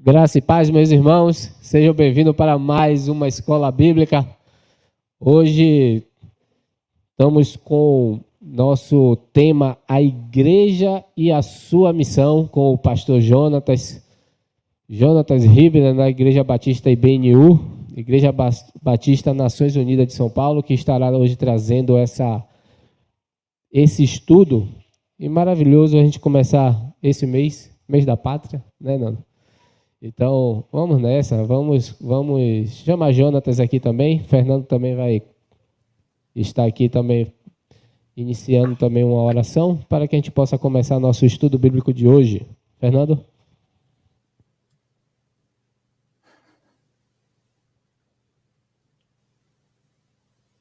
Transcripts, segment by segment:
Graça e paz, meus irmãos, sejam bem-vindos para mais uma escola bíblica. Hoje estamos com nosso tema A Igreja e a Sua Missão, com o pastor Jonatas Ribner, da Igreja Batista IBNU, Igreja Batista Nações Unidas de São Paulo, que estará hoje trazendo esse estudo. E maravilhoso a gente começar esse mês da pátria, né, Nando? Então, vamos nessa, vamos chamar Jonatas aqui também, Fernando também vai estar aqui também, iniciando também uma oração, para que a gente possa começar nosso estudo bíblico de hoje. Fernando?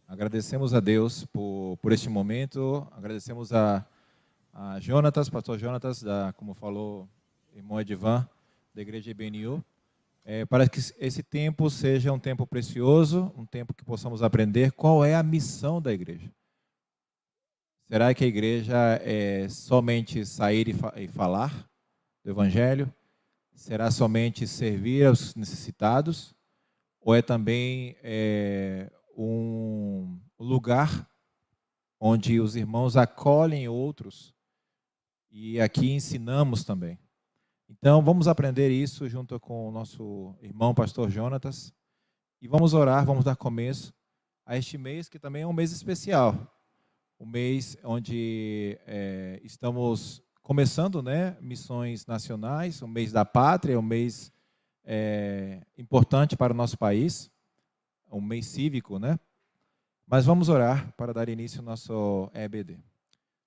Agradecemos a Deus por este momento, agradecemos a Jonatas, pastor Jonatas, como falou irmão Edivan, da igreja IBNU, para que esse tempo seja um tempo precioso, um tempo que possamos aprender qual é a missão da igreja. Será que a igreja é somente sair e falar do evangelho? Será somente servir aos necessitados? Ou é também um lugar onde os irmãos acolhem outros e aqui ensinamos também? Então, vamos aprender isso junto com o nosso irmão pastor Jonatas e vamos orar, vamos dar começo a este mês, que também é um mês especial, um mês onde estamos começando, né, missões nacionais, o mês da pátria, um mês importante para o nosso país, um mês cívico, né? Mas vamos orar para dar início ao nosso EBD.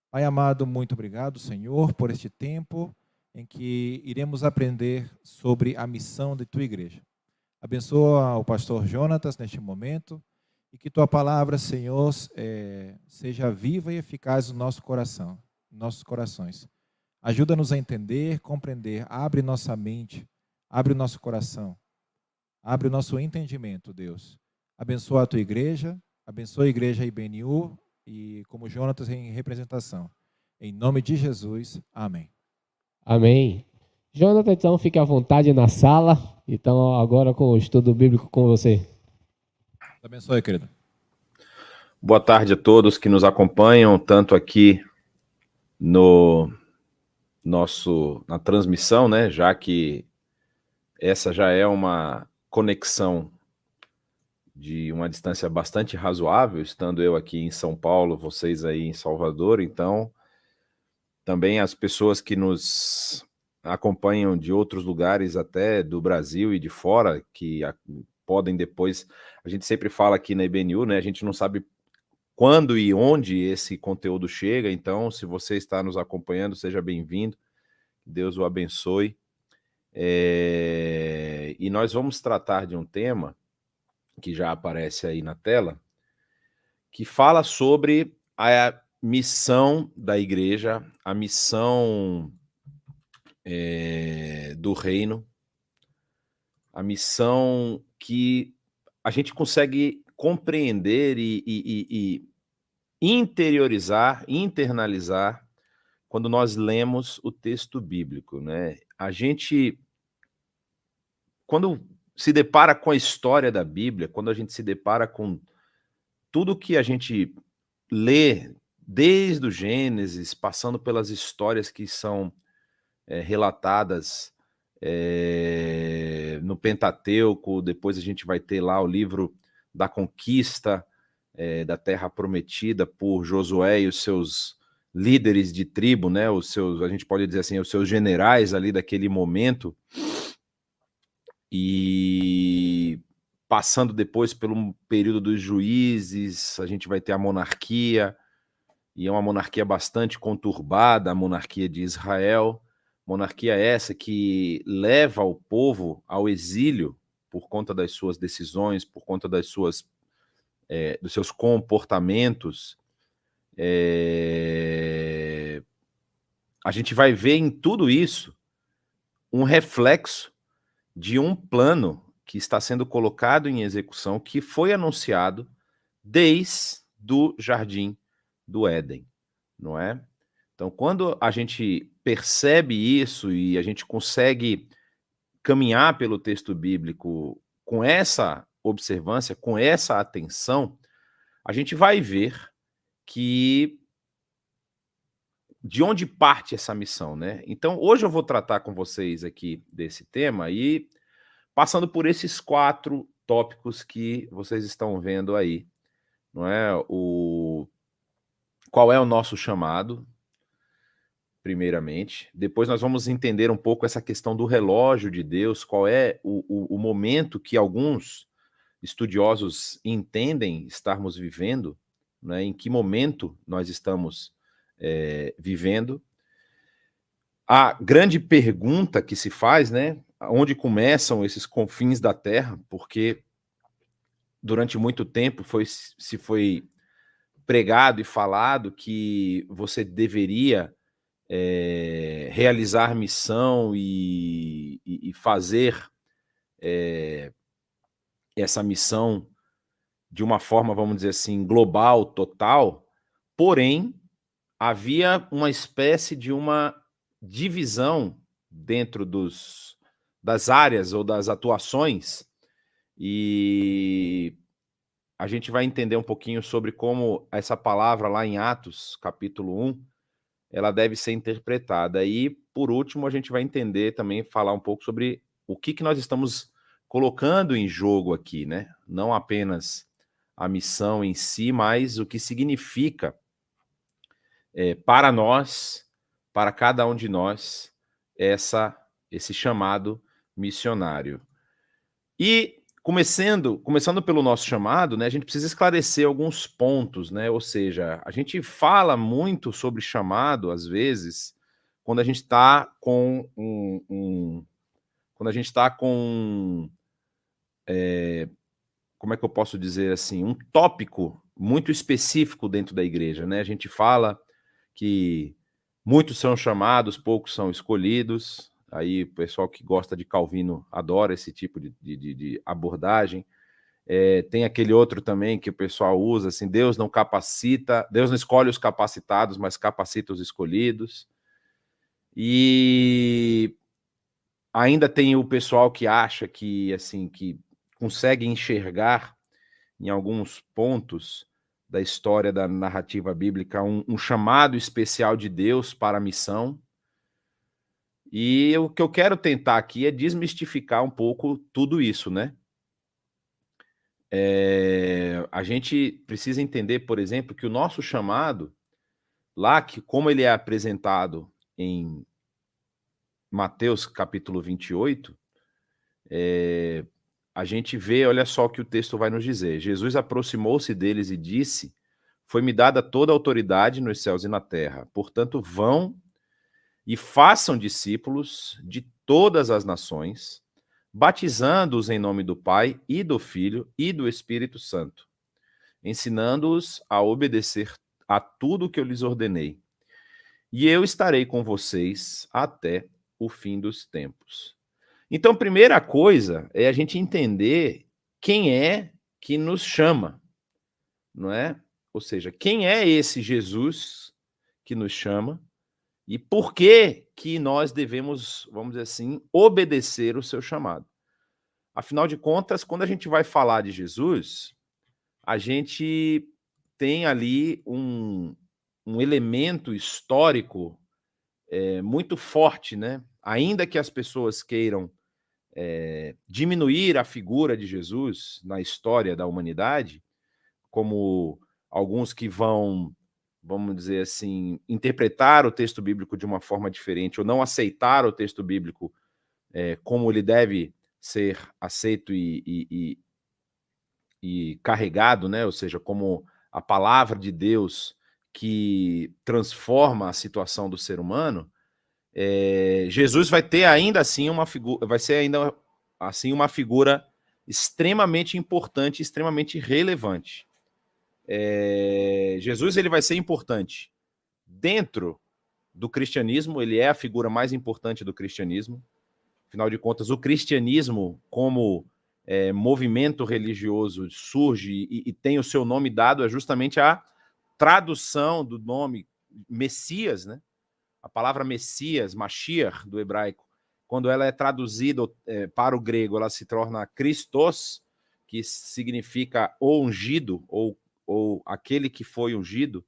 Pai amado, muito obrigado, Senhor, por este tempo em que iremos aprender sobre a missão de Tua igreja. Abençoa o pastor Jonatas neste momento e que Tua palavra, Senhor, seja viva e eficaz no nosso coração, nos nossos corações. Ajuda-nos a entender, compreender, abre nossa mente, abre o nosso coração, abre o nosso entendimento, Deus. Abençoa a Tua igreja, abençoa a igreja IBNU e como Jonatas em representação. Em nome de Jesus, amém. Amém. Jonatas, então, fique à vontade na sala. Então, agora com o estudo bíblico com você. Abençoe, querido. Boa tarde a todos que nos acompanham, tanto aqui na transmissão, né, já que essa já é uma conexão de uma distância bastante razoável, estando eu aqui em São Paulo, vocês aí em Salvador, então também as pessoas que nos acompanham de outros lugares até do Brasil e de fora, que podem depois, a gente sempre fala aqui na IBNU, né, a gente não sabe quando e onde esse conteúdo chega, então se você está nos acompanhando, seja bem-vindo, Deus o abençoe. E nós vamos tratar de um tema que já aparece aí na tela, que fala sobre a missão da igreja, a missão do reino, a missão que a gente consegue compreender e interiorizar, internalizar quando nós lemos o texto bíblico, né? A gente, quando se depara com a história da Bíblia, quando a gente se depara com tudo que a gente lê, desde o Gênesis, passando pelas histórias que são relatadas no Pentateuco, depois a gente vai ter lá o livro da conquista da Terra Prometida por Josué e os seus líderes de tribo, né? A gente pode dizer assim, os seus generais ali daquele momento, e passando depois pelo período dos juízes, a gente vai ter a monarquia, e é uma monarquia bastante conturbada, a monarquia de Israel, monarquia essa que leva o povo ao exílio por conta das suas decisões, por conta dos seus comportamentos. A gente vai ver em tudo isso um reflexo de um plano que está sendo colocado em execução, que foi anunciado desde o Jardim do Éden, não é? Então, quando a gente percebe isso e a gente consegue caminhar pelo texto bíblico com essa observância, com essa atenção, a gente vai ver que de onde parte essa missão, né? Então, hoje eu vou tratar com vocês aqui desse tema e passando por esses 4 tópicos que vocês estão vendo aí, não é? Qual é o nosso chamado, primeiramente. Depois nós vamos entender um pouco essa questão do relógio de Deus, qual é o momento que alguns estudiosos entendem estarmos vivendo, né? Em que momento nós estamos vivendo. A grande pergunta que se faz, né? Onde começam esses confins da Terra? Porque durante muito tempo se foi pregado e falado que você deveria realizar missão e fazer essa missão de uma forma, vamos dizer assim, global, total, porém, havia uma espécie de uma divisão dentro das áreas ou das atuações, e a gente vai entender um pouquinho sobre como essa palavra lá em Atos, capítulo 1, ela deve ser interpretada. E, por último, a gente vai entender também, falar um pouco sobre o que nós estamos colocando em jogo aqui, né? Não apenas a missão em si, mas o que significa para nós, para cada um de nós, esse chamado missionário. E começando pelo nosso chamado, né, a gente precisa esclarecer alguns pontos, né? Ou seja, a gente fala muito sobre chamado, às vezes, quando a gente está com quando a gente está com como é que eu posso dizer assim, um tópico muito específico dentro da igreja, né? A gente fala que muitos são chamados, poucos são escolhidos. Aí o pessoal que gosta de Calvino adora esse tipo de abordagem. Tem aquele outro também que o pessoal usa, assim, Deus não escolhe os capacitados, mas capacita os escolhidos. E ainda tem o pessoal que acha que, assim, que consegue enxergar em alguns pontos da história da narrativa bíblica um chamado especial de Deus para a missão. E o que eu quero tentar aqui é desmistificar um pouco tudo isso, né? A gente precisa entender, por exemplo, que o nosso chamado, lá que como ele é apresentado em Mateus capítulo 28, a gente vê, olha só o que o texto vai nos dizer. Jesus aproximou-se deles e disse: foi-me dada toda a autoridade nos céus e na terra. Portanto, vão e façam discípulos de todas as nações, batizando-os em nome do Pai e do Filho e do Espírito Santo, ensinando-os a obedecer a tudo que eu lhes ordenei. E eu estarei com vocês até o fim dos tempos. Então, primeira coisa é a gente entender quem é que nos chama, não é? Ou seja, quem é esse Jesus que nos chama e por que nós devemos, vamos dizer assim, obedecer o seu chamado. Afinal de contas, quando a gente vai falar de Jesus, a gente tem ali um elemento histórico muito forte, né? Ainda que as pessoas queiram diminuir a figura de Jesus na história da humanidade, como alguns que vão, vamos dizer assim, interpretar o texto bíblico de uma forma diferente ou não aceitar o texto bíblico como ele deve ser aceito e carregado, né? Ou seja, como a palavra de Deus que transforma a situação do ser humano, Jesus vai ter ainda assim uma figura, vai ser ainda assim uma figura extremamente importante, extremamente relevante. Jesus ele vai ser importante dentro do cristianismo, ele é a figura mais importante do cristianismo. Afinal de contas, o cristianismo como movimento religioso surge e tem o seu nome dado é justamente a tradução do nome Messias, né? A palavra Messias, Mashiach, do hebraico, quando ela é traduzida para o grego, ela se torna Christos, que significa o ungido, ou aquele que foi ungido,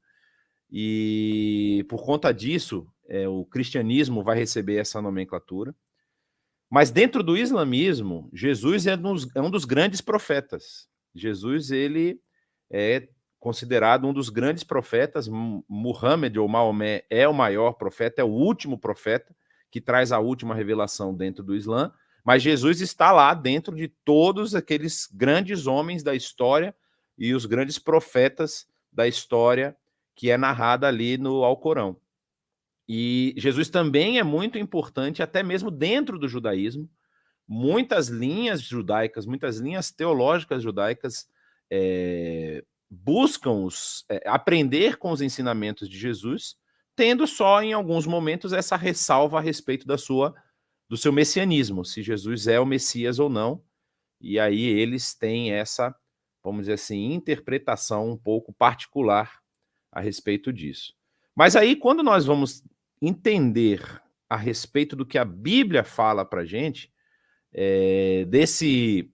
e por conta disso, o cristianismo vai receber essa nomenclatura. Mas dentro do islamismo, Jesus é um dos grandes profetas. Jesus, ele é considerado um dos grandes profetas. Muhammad, ou Maomé, é o maior profeta, é o último profeta, que traz a última revelação dentro do Islã, mas Jesus está lá dentro de todos aqueles grandes homens da história e os grandes profetas da história que é narrada ali no Alcorão. E Jesus também é muito importante, até mesmo dentro do judaísmo. Muitas linhas judaicas, muitas linhas teológicas judaicas buscam aprender com os ensinamentos de Jesus, tendo só, em alguns momentos, essa ressalva a respeito do seu messianismo, se Jesus é o Messias ou não. E aí eles têm essa, vamos dizer assim, interpretação um pouco particular a respeito disso. Mas aí, quando nós vamos entender a respeito do que a Bíblia fala para a gente, desse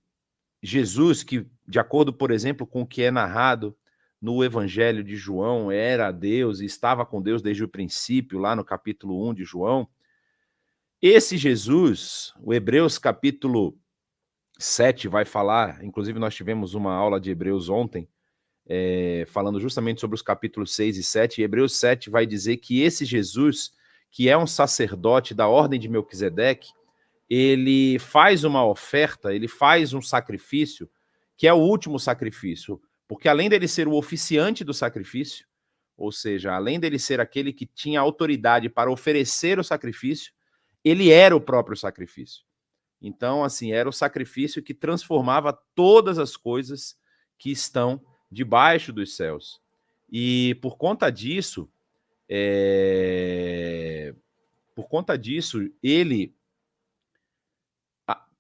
Jesus que, de acordo, por exemplo, com o que é narrado no Evangelho de João, era Deus e estava com Deus desde o princípio, lá no capítulo 1 de João, esse Jesus, o Hebreus capítulo 7 vai falar, inclusive nós tivemos uma aula de Hebreus ontem, falando justamente sobre os capítulos 6 e 7, e Hebreus 7 vai dizer que esse Jesus, que é um sacerdote da ordem de Melquisedeque, ele faz uma oferta, ele faz um sacrifício, que é o último sacrifício, porque além dele ser o oficiante do sacrifício, ou seja, além dele ser aquele que tinha autoridade para oferecer o sacrifício, ele era o próprio sacrifício. Então, assim, era o sacrifício que transformava todas as coisas que estão debaixo dos céus. E por conta disso, ele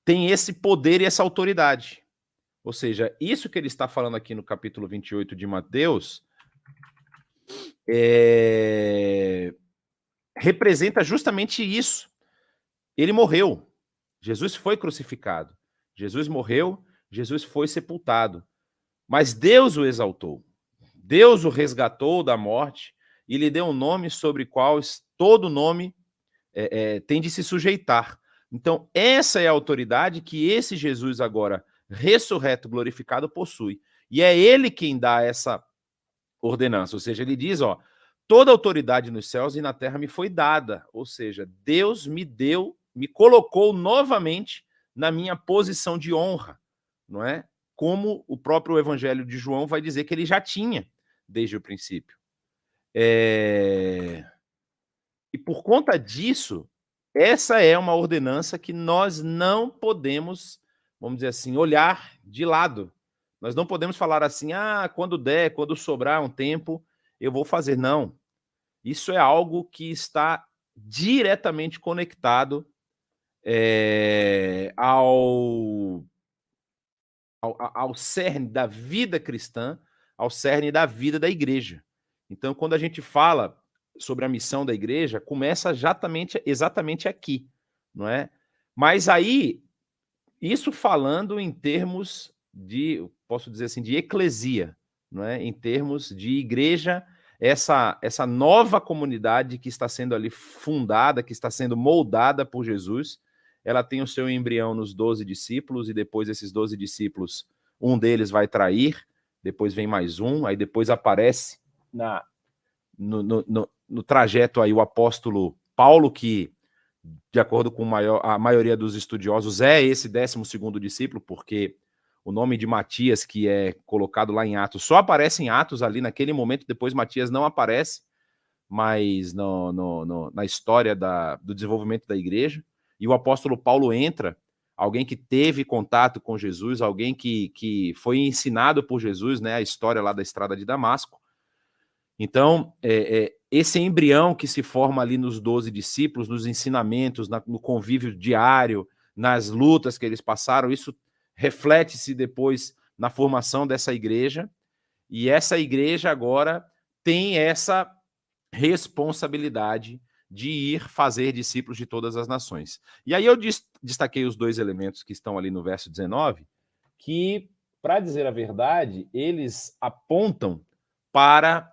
tem esse poder e essa autoridade. Ou seja, isso que ele está falando aqui no capítulo 28 de Mateus representa justamente isso. Ele morreu. Jesus foi crucificado. Jesus morreu, Jesus foi sepultado. Mas Deus o exaltou. Deus o resgatou da morte e lhe deu um nome sobre o qual todo nome tem de se sujeitar. Então, essa é a autoridade que esse Jesus agora, ressurreto, glorificado, possui. E é ele quem dá essa ordenança. Ou seja, ele diz, toda autoridade nos céus e na terra me foi dada. Ou seja, Deus me colocou novamente na minha posição de honra, não é? Como o próprio Evangelho de João vai dizer que ele já tinha desde o princípio. E por conta disso, essa é uma ordenança que nós não podemos, vamos dizer assim, olhar de lado. Nós não podemos falar assim, quando der, quando sobrar um tempo, eu vou fazer. Não. Isso é algo que está diretamente conectado ao cerne da vida cristã, ao cerne da vida da igreja. Então, quando a gente fala sobre a missão da igreja, começa exatamente aqui, não é? Mas aí, isso falando em termos de, posso dizer assim, de eclesia, não é? Em termos de igreja, essa nova comunidade que está sendo ali fundada, que está sendo moldada por Jesus, ela tem o seu embrião nos 12 discípulos, e depois esses 12 discípulos, um deles vai trair, depois vem mais um, aí depois aparece no trajeto aí o apóstolo Paulo, que, de acordo com a maioria dos estudiosos, é esse 12º discípulo, porque o nome de Matias, que é colocado lá em Atos, só aparece em Atos ali naquele momento, depois Matias não aparece, mas na história do desenvolvimento da igreja. E o apóstolo Paulo entra, alguém que teve contato com Jesus, alguém que foi ensinado por Jesus, né, a história lá da estrada de Damasco. Então, esse embrião que se forma ali nos 12 discípulos, nos ensinamentos, no convívio diário, nas lutas que eles passaram, isso reflete-se depois na formação dessa igreja, e essa igreja agora tem essa responsabilidade de ir fazer discípulos de todas as nações. E aí eu destaquei os 2 elementos que estão ali no verso 19, que, para dizer a verdade, eles apontam para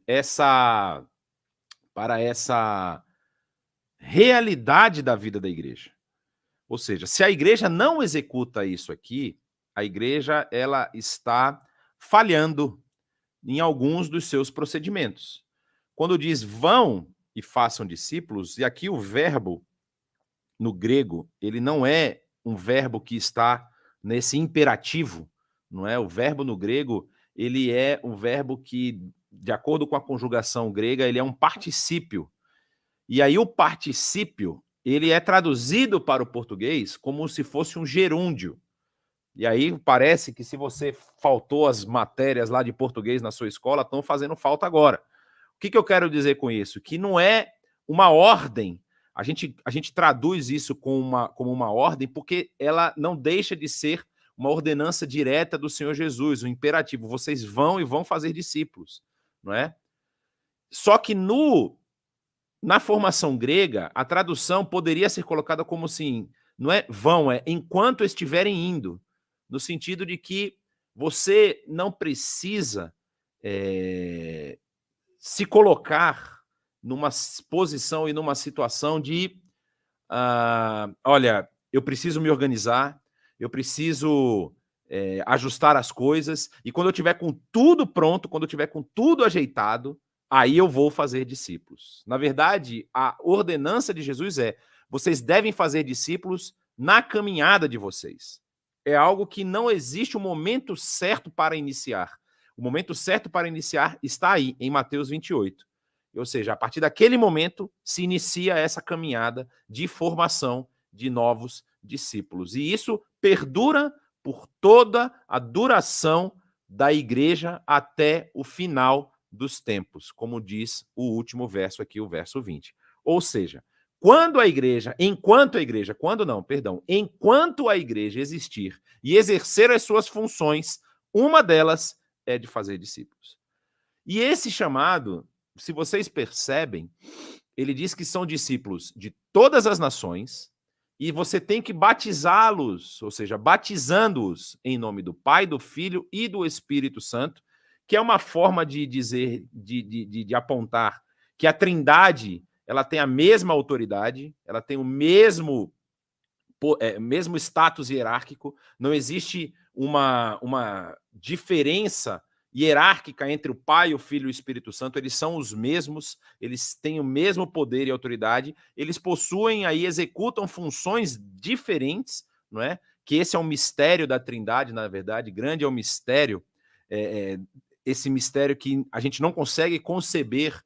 essa realidade da vida da igreja. Ou seja, se a igreja não executa isso aqui, a igreja ela está falhando em alguns dos seus procedimentos. Quando diz vão e façam discípulos, e aqui o verbo no grego, ele não é um verbo que está nesse imperativo, não é? O verbo no grego, ele é um verbo que, de acordo com a conjugação grega, ele é um particípio. E aí o particípio, ele é traduzido para o português como se fosse um gerúndio. E aí parece que se você faltou as matérias lá de português na sua escola, estão fazendo falta agora. O que eu quero dizer com isso? Que não é uma ordem. A gente traduz isso como uma ordem porque ela não deixa de ser uma ordenança direta do Senhor Jesus, um imperativo. Vocês vão e vão fazer discípulos, não é? Só que na formação grega, a tradução poderia ser colocada como assim, não é vão, é enquanto estiverem indo, no sentido de que você não precisa se colocar numa posição e numa situação de, olha, eu preciso me organizar, eu preciso ajustar as coisas, e quando eu tiver com tudo pronto, quando eu tiver com tudo ajeitado, aí eu vou fazer discípulos. Na verdade, a ordenança de Jesus é, vocês devem fazer discípulos na caminhada de vocês. É algo que não existe um momento certo para iniciar. O momento certo para iniciar está aí, em Mateus 28. Ou seja, a partir daquele momento se inicia essa caminhada de formação de novos discípulos. E isso perdura por toda a duração da igreja até o final dos tempos, como diz o último verso aqui, o verso 20. Ou seja, enquanto a igreja existir e exercer as suas funções, uma delas é de fazer discípulos. E esse chamado, se vocês percebem, ele diz que são discípulos de todas as nações e você tem que batizá-los, ou seja, batizando-os em nome do Pai, do Filho e do Espírito Santo, que é uma forma de dizer, de apontar que a Trindade ela tem a mesma autoridade, ela tem o mesmo status hierárquico, não existe uma diferença hierárquica entre o Pai, o Filho e o Espírito Santo, eles são os mesmos, eles têm o mesmo poder e autoridade, eles possuem aí, executam funções diferentes, não é? Que esse é um mistério da Trindade, na verdade, grande é o mistério, esse mistério que a gente não consegue conceber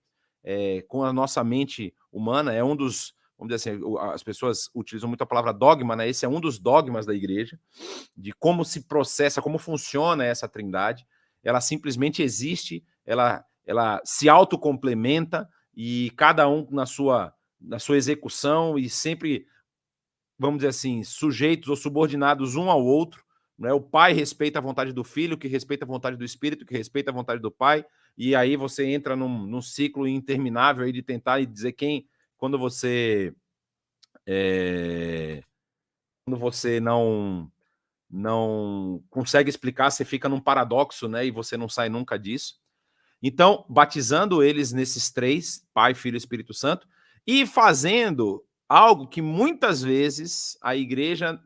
com a nossa mente humana, é um dos, vamos dizer assim, as pessoas utilizam muito a palavra dogma, né? Esse é um dos dogmas da igreja, de como se processa, como funciona essa Trindade. Ela simplesmente existe, ela se autocomplementa e cada um na sua execução e sempre, vamos dizer assim, sujeitos ou subordinados um ao outro. Né? O Pai respeita a vontade do Filho, que respeita a vontade do Espírito, que respeita a vontade do Pai, e aí você entra num ciclo interminável aí de tentar e dizer quando você não consegue explicar, você fica num paradoxo, né? E você não sai nunca disso. Então, batizando eles nesses três, Pai, Filho e Espírito Santo, e fazendo algo que muitas vezes a igreja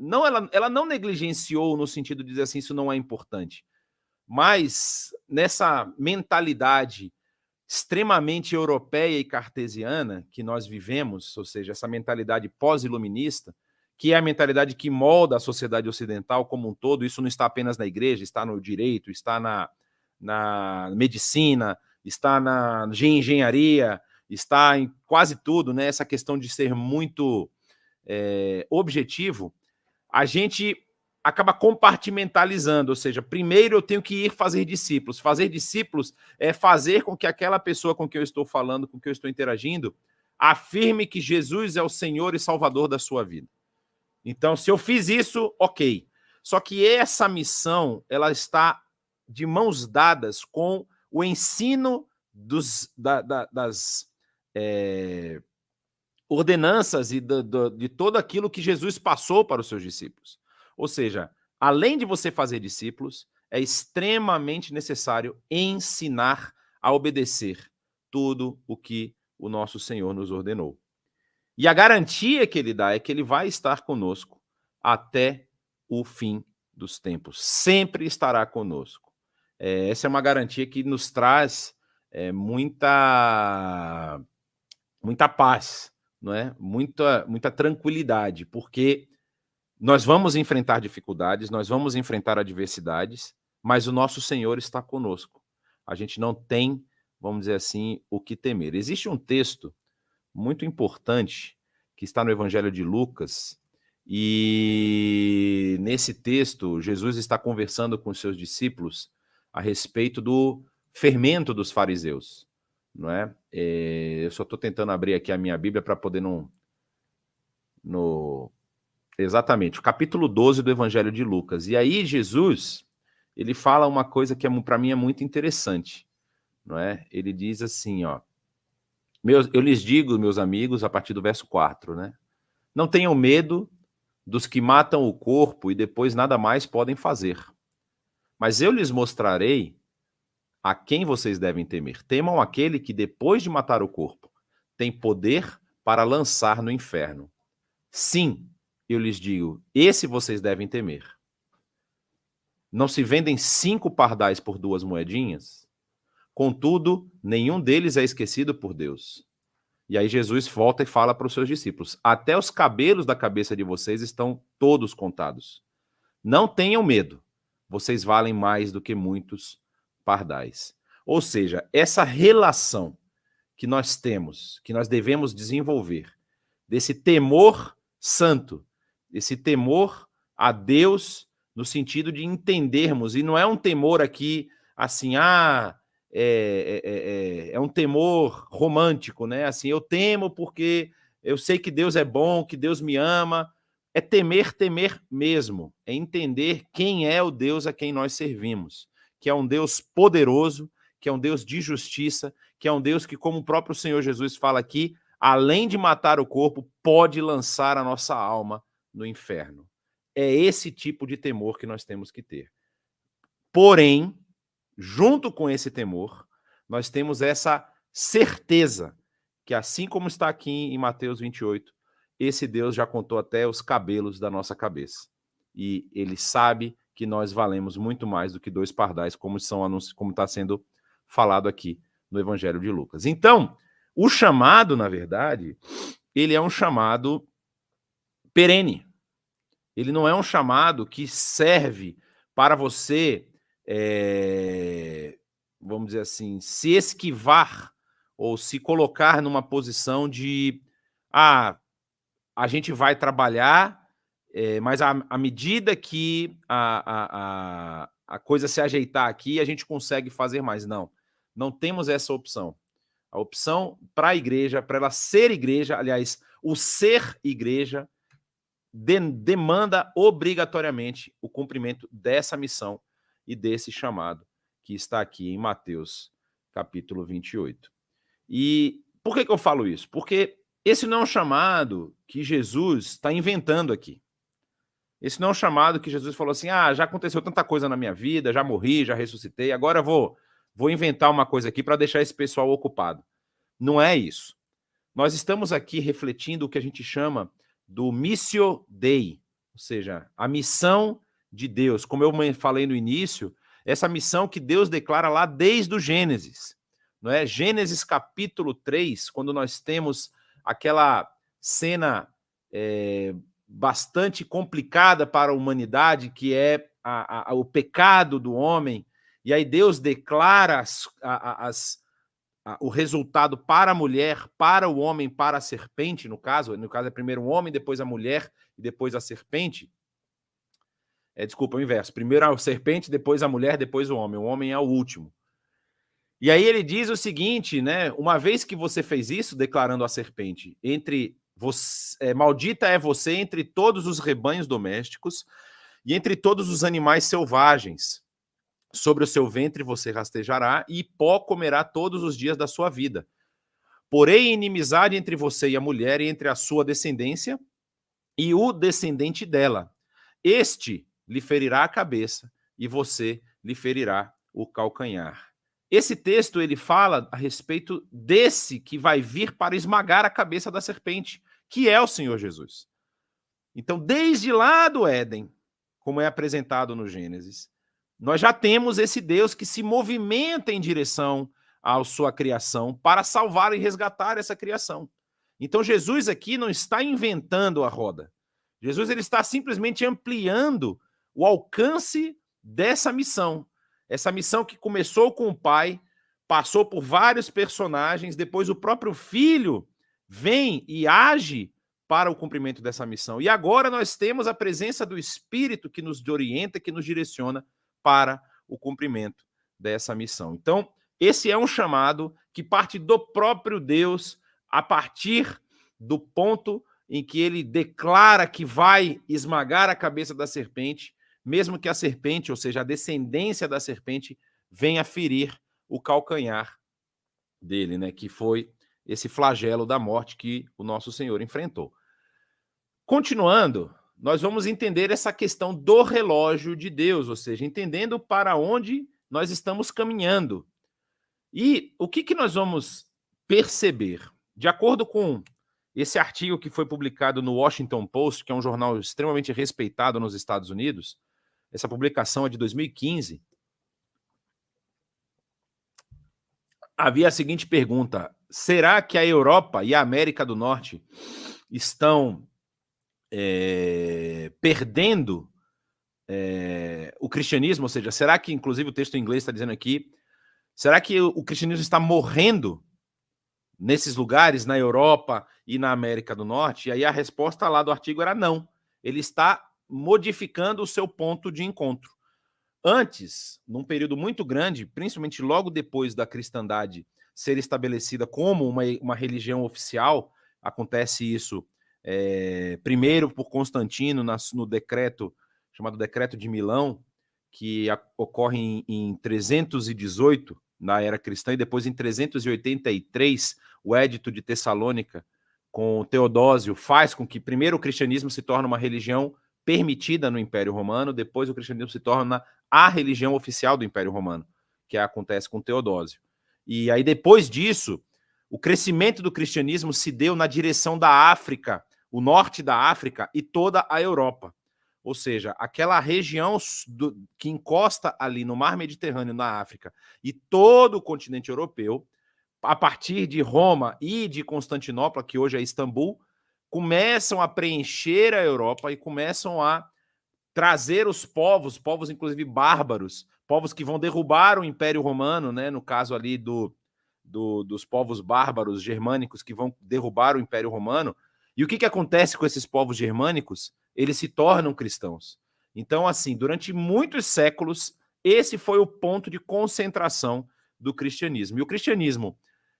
ela não negligenciou no sentido de dizer assim, isso não é importante. Mas nessa mentalidade extremamente europeia e cartesiana que nós vivemos, ou seja, essa mentalidade pós-iluminista, que é a mentalidade que molda a sociedade ocidental como um todo, isso não está apenas na igreja, está no direito, está na medicina, está na engenharia, está em quase tudo, né? Essa questão de ser muito objetivo, a gente acaba compartimentalizando, ou seja, primeiro eu tenho que ir fazer discípulos. Fazer discípulos é fazer com que aquela pessoa com quem eu estou falando, com quem eu estou interagindo, afirme que Jesus é o Senhor e Salvador da sua vida. Então, se eu fiz isso, ok. Só que essa missão, ela está de mãos dadas com o ensino ordenanças e de todo aquilo que Jesus passou para os seus discípulos. Ou seja, além de você fazer discípulos, é extremamente necessário ensinar a obedecer tudo o que o nosso Senhor nos ordenou. E a garantia que ele dá é que ele vai estar conosco até o fim dos tempos. Sempre estará conosco. Essa é uma garantia que nos traz muita paz, não é? Muita tranquilidade, porque nós vamos enfrentar dificuldades, nós vamos enfrentar adversidades, mas o nosso Senhor está conosco. A gente não tem, vamos dizer assim, o que temer. Existe um texto muito importante que está no Evangelho de Lucas, e nesse texto Jesus está conversando com os seus discípulos a respeito do fermento dos fariseus, não é? Eu só estou tentando abrir aqui a minha Bíblia para poder exatamente, o capítulo 12 do Evangelho de Lucas. E aí Jesus, ele fala uma coisa que para mim é muito interessante, não é? Ele diz assim, ó: eu lhes digo, meus amigos, a partir do verso 4, né? Não tenham medo dos que matam o corpo e depois nada mais podem fazer. Mas eu lhes mostrarei a quem vocês devem temer. Temam aquele que, depois de matar o corpo, tem poder para lançar no inferno. Sim, eu lhes digo, esse vocês devem temer. Não se vendem 5 pardais por 2 moedinhas? Contudo, nenhum deles é esquecido por Deus. E aí Jesus volta e fala para os seus discípulos: até os cabelos da cabeça de vocês estão todos contados. Não tenham medo, vocês valem mais do que muitos pardais. Ou seja, essa relação que nós temos, que nós devemos desenvolver, desse temor santo, esse temor a Deus no sentido de entendermos, e não é um temor aqui assim, é um temor romântico, né? Assim, eu temo porque eu sei que Deus é bom, que Deus me ama. É temer mesmo. É entender quem é o Deus a quem nós servimos. Que é um Deus poderoso, que é um Deus de justiça, que é um Deus que, como o próprio Senhor Jesus fala aqui, além de matar o corpo, pode lançar a nossa alma no inferno. É esse tipo de temor que nós temos que ter. Porém, junto com esse temor, nós temos essa certeza que, assim como está aqui em Mateus 28, esse Deus já contou até os cabelos da nossa cabeça. E ele sabe que nós valemos muito mais do que 2 pardais, como está sendo falado aqui no Evangelho de Lucas. Então, o chamado, na verdade, ele é um chamado perene. Ele não é um chamado que serve para você, vamos dizer assim, se esquivar ou se colocar numa posição de a gente vai trabalhar, mas à medida que a coisa se ajeitar aqui, a gente consegue fazer mais. Não temos essa opção. A opção para a igreja, para ela ser igreja, aliás, o ser igreja, demanda obrigatoriamente o cumprimento dessa missão e desse chamado que está aqui em Mateus, capítulo 28. E por que eu falo isso? Porque esse não é um chamado que Jesus está inventando aqui. Esse não é um chamado que Jesus falou assim, já aconteceu tanta coisa na minha vida, já morri, já ressuscitei, agora vou inventar uma coisa aqui para deixar esse pessoal ocupado. Não é isso. Nós estamos aqui refletindo o que a gente chama do Missio Dei, ou seja, a missão de Deus. Como eu falei no início, essa missão que Deus declara lá desde o Gênesis. Não é? Gênesis capítulo 3, quando nós temos aquela cena bastante complicada para a humanidade, que é o pecado do homem, e aí Deus declara o resultado para a mulher, para o homem, para a serpente, no caso é primeiro o homem, depois a mulher e depois a serpente. Desculpa, é o inverso. Primeiro a serpente, depois a mulher, depois o homem é o último. E aí ele diz o seguinte, né? Uma vez que você fez isso, declarando a serpente, maldita é você entre todos os rebanhos domésticos e entre todos os animais selvagens. Sobre o seu ventre você rastejará e pó comerá todos os dias da sua vida. porém inimizade entre você e a mulher e entre a sua descendência e o descendente dela. Este lhe ferirá a cabeça e você lhe ferirá o calcanhar. Esse texto ele fala a respeito desse que vai vir para esmagar a cabeça da serpente, que é o Senhor Jesus. Então, desde lá do Éden, como é apresentado no Gênesis, nós já temos esse Deus que se movimenta em direção à sua criação para salvar e resgatar essa criação. Então, Jesus aqui não está inventando a roda. Jesus ele está simplesmente ampliando o alcance dessa missão. Essa missão que começou com o Pai, passou por vários personagens, depois o próprio Filho vem e age para o cumprimento dessa missão. E agora nós temos a presença do Espírito que nos orienta, que nos direciona para o cumprimento dessa missão. Então, esse é um chamado que parte do próprio Deus, a partir do ponto em que ele declara que vai esmagar a cabeça da serpente, mesmo que a serpente, ou seja, a descendência da serpente, venha ferir o calcanhar dele, né? Que foi esse flagelo da morte que o nosso Senhor enfrentou. Continuando, nós vamos entender essa questão do relógio de Deus, ou seja, entendendo para onde nós estamos caminhando. E o que nós vamos perceber? De acordo com esse artigo que foi publicado no Washington Post, que é um jornal extremamente respeitado nos Estados Unidos, essa publicação é de 2015, havia a seguinte pergunta: será que a Europa e a América do Norte estão perdendo o cristianismo? Ou seja, será que, inclusive o texto em inglês está dizendo aqui, será que o cristianismo está morrendo nesses lugares, na Europa e na América do Norte? E aí a resposta lá do artigo era não. Ele está modificando o seu ponto de encontro. Antes, num período muito grande, principalmente logo depois da cristandade ser estabelecida como uma religião oficial, acontece isso primeiro por Constantino, no decreto, chamado Decreto de Milão, que ocorre em 318, na era cristã, e depois em 383, o Édito de Tessalônica, com Teodósio, faz com que primeiro o cristianismo se torne uma religião permitida no Império Romano, depois o cristianismo se torna a religião oficial do Império Romano, que acontece com Teodósio. E aí depois disso, o crescimento do cristianismo se deu na direção da África, o norte da África e toda a Europa. Ou seja, aquela região que encosta ali no Mar Mediterrâneo, na África, e todo o continente europeu, a partir de Roma e de Constantinopla, que hoje é Istambul, começam a preencher a Europa e começam a trazer os povos inclusive bárbaros, povos que vão derrubar o Império Romano, né? No caso ali dos povos bárbaros germânicos que vão derrubar o Império Romano. E o que acontece com esses povos germânicos? Eles se tornam cristãos. Então, assim, durante muitos séculos, esse foi o ponto de concentração do cristianismo. E o cristianismo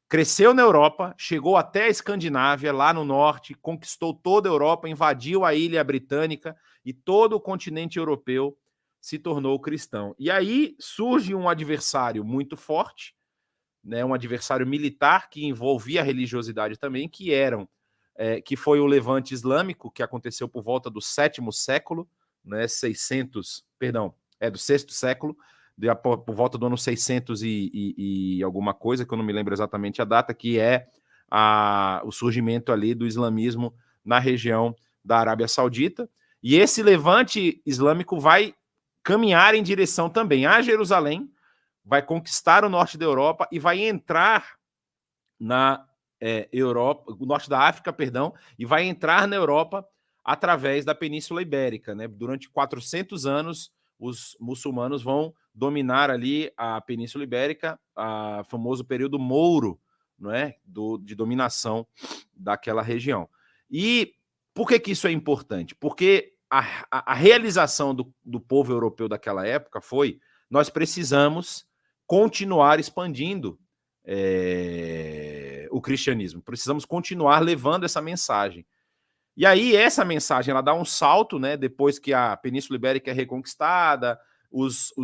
cresceu na Europa, chegou até a Escandinávia, lá no norte, conquistou toda a Europa, invadiu a ilha britânica e todo o continente europeu se tornou cristão. E aí surge um adversário muito forte, né, um adversário militar que envolvia a religiosidade também, que foi o Levante Islâmico, que aconteceu por volta do 7º século, né, do 6º século, por volta do ano 600 e alguma coisa, que eu não me lembro exatamente a data, que é o surgimento ali do islamismo na região da Arábia Saudita. E esse Levante Islâmico vai caminhar em direção também a Jerusalém, vai conquistar o norte da Europa e vai entrar na Europa, o norte da África, perdão, e vai entrar na Europa através da Península Ibérica, né? Durante 400 anos, os muçulmanos vão dominar ali a Península Ibérica, o famoso período mouro, não é? De dominação daquela região. E por que isso é importante? Porque a realização do povo europeu daquela época foi: nós precisamos continuar expandindo o cristianismo, precisamos continuar levando essa mensagem. E aí essa mensagem ela dá um salto, né? Depois que a Península Ibérica é reconquistada, os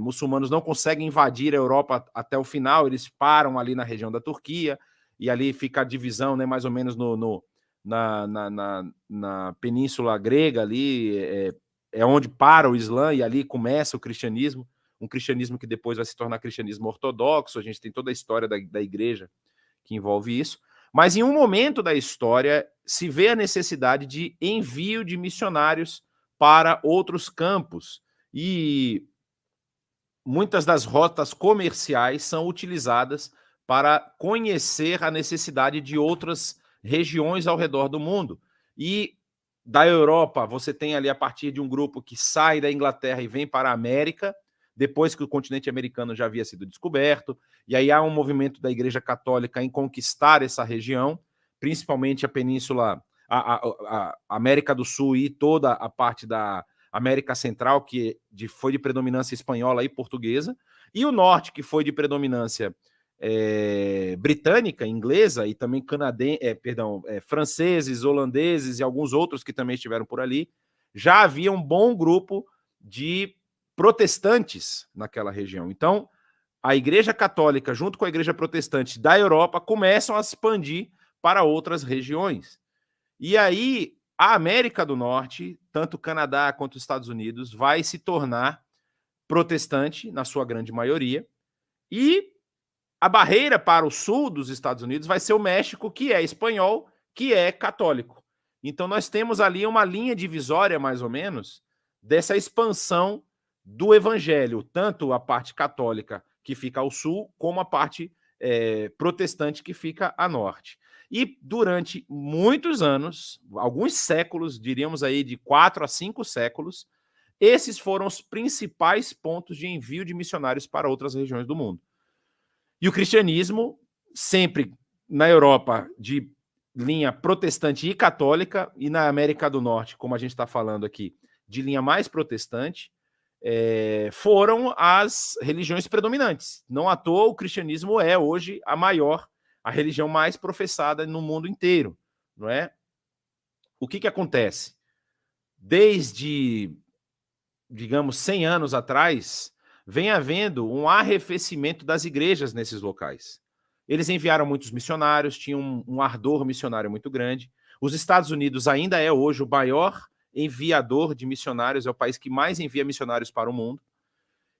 muçulmanos não conseguem invadir a Europa até o final, eles param ali na região da Turquia, e ali fica a divisão, né, mais ou menos na Península Grega, ali é onde para o Islã e ali começa o cristianismo, um cristianismo que depois vai se tornar cristianismo ortodoxo. A gente tem toda a história da igreja que envolve isso. Mas em um momento da história se vê a necessidade de envio de missionários para outros campos, e muitas das rotas comerciais são utilizadas para conhecer a necessidade de outras regiões ao redor do mundo. E da Europa, você tem ali a partir de um grupo que sai da Inglaterra e vem para a América, depois que o continente americano já havia sido descoberto, e aí há um movimento da Igreja Católica em conquistar essa região, principalmente a Península, a América do Sul e toda a parte da América Central, que foi de predominância espanhola e portuguesa, e o Norte, que foi de predominância britânica, inglesa, e também franceses, holandeses e alguns outros que também estiveram por ali. Já havia um bom grupo de protestantes naquela região. Então, a Igreja Católica, junto com a Igreja Protestante da Europa, começam a expandir para outras regiões. E aí, a América do Norte, tanto o Canadá quanto os Estados Unidos, vai se tornar protestante, na sua grande maioria, e a barreira para o sul dos Estados Unidos vai ser o México, que é espanhol, que é católico. Então, nós temos ali uma linha divisória, mais ou menos, dessa expansão do evangelho, tanto a parte católica, que fica ao sul, como a parte protestante, que fica a norte. E durante muitos anos, alguns séculos, diríamos aí de 4 a 5 séculos, esses foram os principais pontos de envio de missionários para outras regiões do mundo. E o cristianismo, sempre na Europa, de linha protestante e católica, e na América do Norte, como a gente está falando aqui, de linha mais protestante, foram as religiões predominantes. Não à toa, o cristianismo é hoje a religião mais professada no mundo inteiro, não é? O que acontece? Desde, digamos, 100 anos atrás, vem havendo um arrefecimento das igrejas nesses locais. Eles enviaram muitos missionários, tinham um ardor missionário muito grande. Os Estados Unidos ainda é hoje o maior enviador de missionários, é o país que mais envia missionários para o mundo.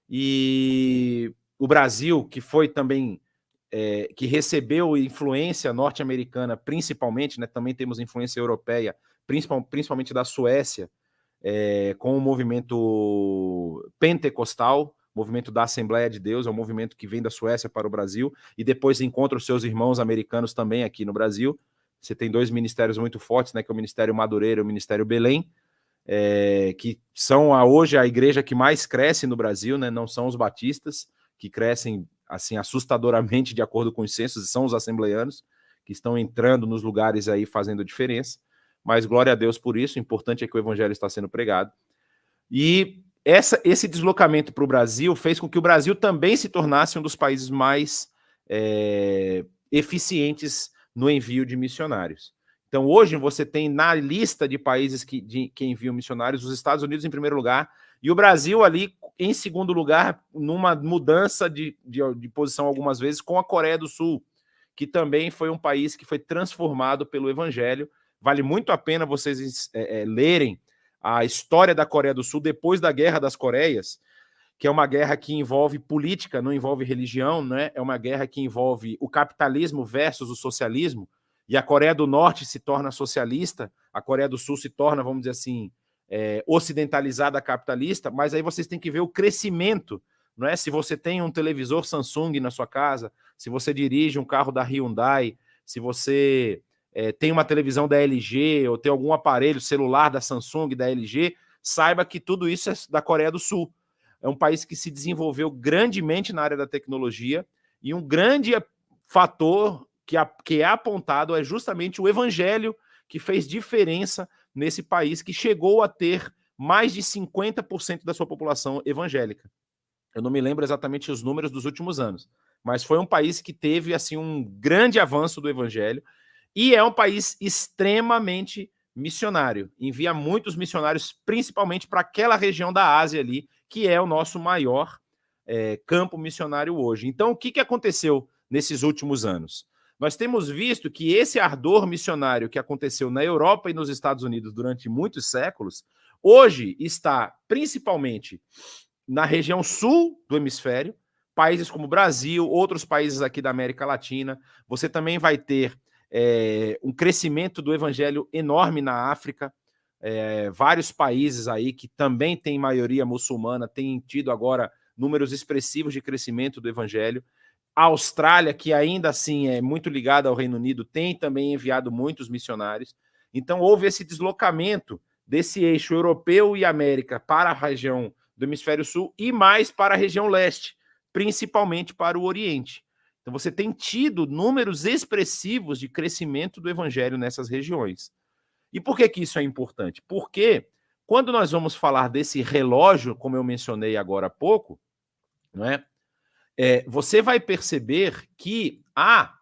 E o Brasil, que foi também que recebeu influência norte-americana, principalmente, né, também temos influência europeia, principalmente da Suécia, com o movimento pentecostal, movimento da Assembleia de Deus, é um movimento que vem da Suécia para o Brasil, e depois encontra os seus irmãos americanos também aqui no Brasil. Você tem 2 ministérios muito fortes, né, que é o Ministério Madureira e o Ministério Belém, que são hoje a igreja que mais cresce no Brasil, né, não são os batistas, que crescem assim assustadoramente de acordo com os censos, são os assembleianos que estão entrando nos lugares aí fazendo diferença, mas glória a Deus por isso. O importante é que o evangelho está sendo pregado. E esse deslocamento para o Brasil fez com que o Brasil também se tornasse um dos países mais eficientes no envio de missionários. Então, hoje você tem na lista de países que enviam missionários os Estados Unidos em primeiro lugar, e o Brasil ali em segundo lugar, numa mudança de posição algumas vezes, com a Coreia do Sul, que também foi um país que foi transformado pelo evangelho. Vale muito a pena vocês lerem a história da Coreia do Sul depois da Guerra das Coreias, que é uma guerra que envolve política, não envolve religião, né? É uma guerra que envolve o capitalismo versus o socialismo, e a Coreia do Norte se torna socialista, a Coreia do Sul se torna, vamos dizer assim, ocidentalizada capitalista, mas aí vocês têm que ver o crescimento, não é? Se você tem um televisor Samsung na sua casa, se você dirige um carro da Hyundai, se você tem uma televisão da LG ou tem algum aparelho celular da Samsung, da LG, saiba que tudo isso é da Coreia do Sul. É um país que se desenvolveu grandemente na área da tecnologia, e um grande fator que é apontado é justamente o evangelho, que fez diferença nesse país, que chegou a ter mais de 50% da sua população evangélica. Eu não me lembro exatamente os números dos últimos anos, mas foi um país que teve assim um grande avanço do evangelho, e é um país extremamente missionário. Envia muitos missionários, principalmente para aquela região da Ásia ali, que é o nosso maior campo missionário hoje. Então, o que aconteceu nesses últimos anos? nós temos visto que esse ardor missionário que aconteceu na Europa e nos Estados Unidos durante muitos séculos, hoje está principalmente na região sul do hemisfério, países como Brasil, outros países aqui da América Latina. Você também vai ter um crescimento do evangelho enorme na África. Vários países aí que também têm maioria muçulmana têm tido agora números expressivos de crescimento do evangelho. A Austrália, que ainda assim é muito ligada ao Reino Unido, tem também enviado muitos missionários. Então houve esse deslocamento desse eixo europeu e América para a região do hemisfério sul e mais para a região leste, principalmente para o Oriente. Então você tem tido números expressivos de crescimento do evangelho nessas regiões. E por que isso é importante? Porque quando nós vamos falar desse relógio, como eu mencionei agora há pouco, não é? Você vai perceber que a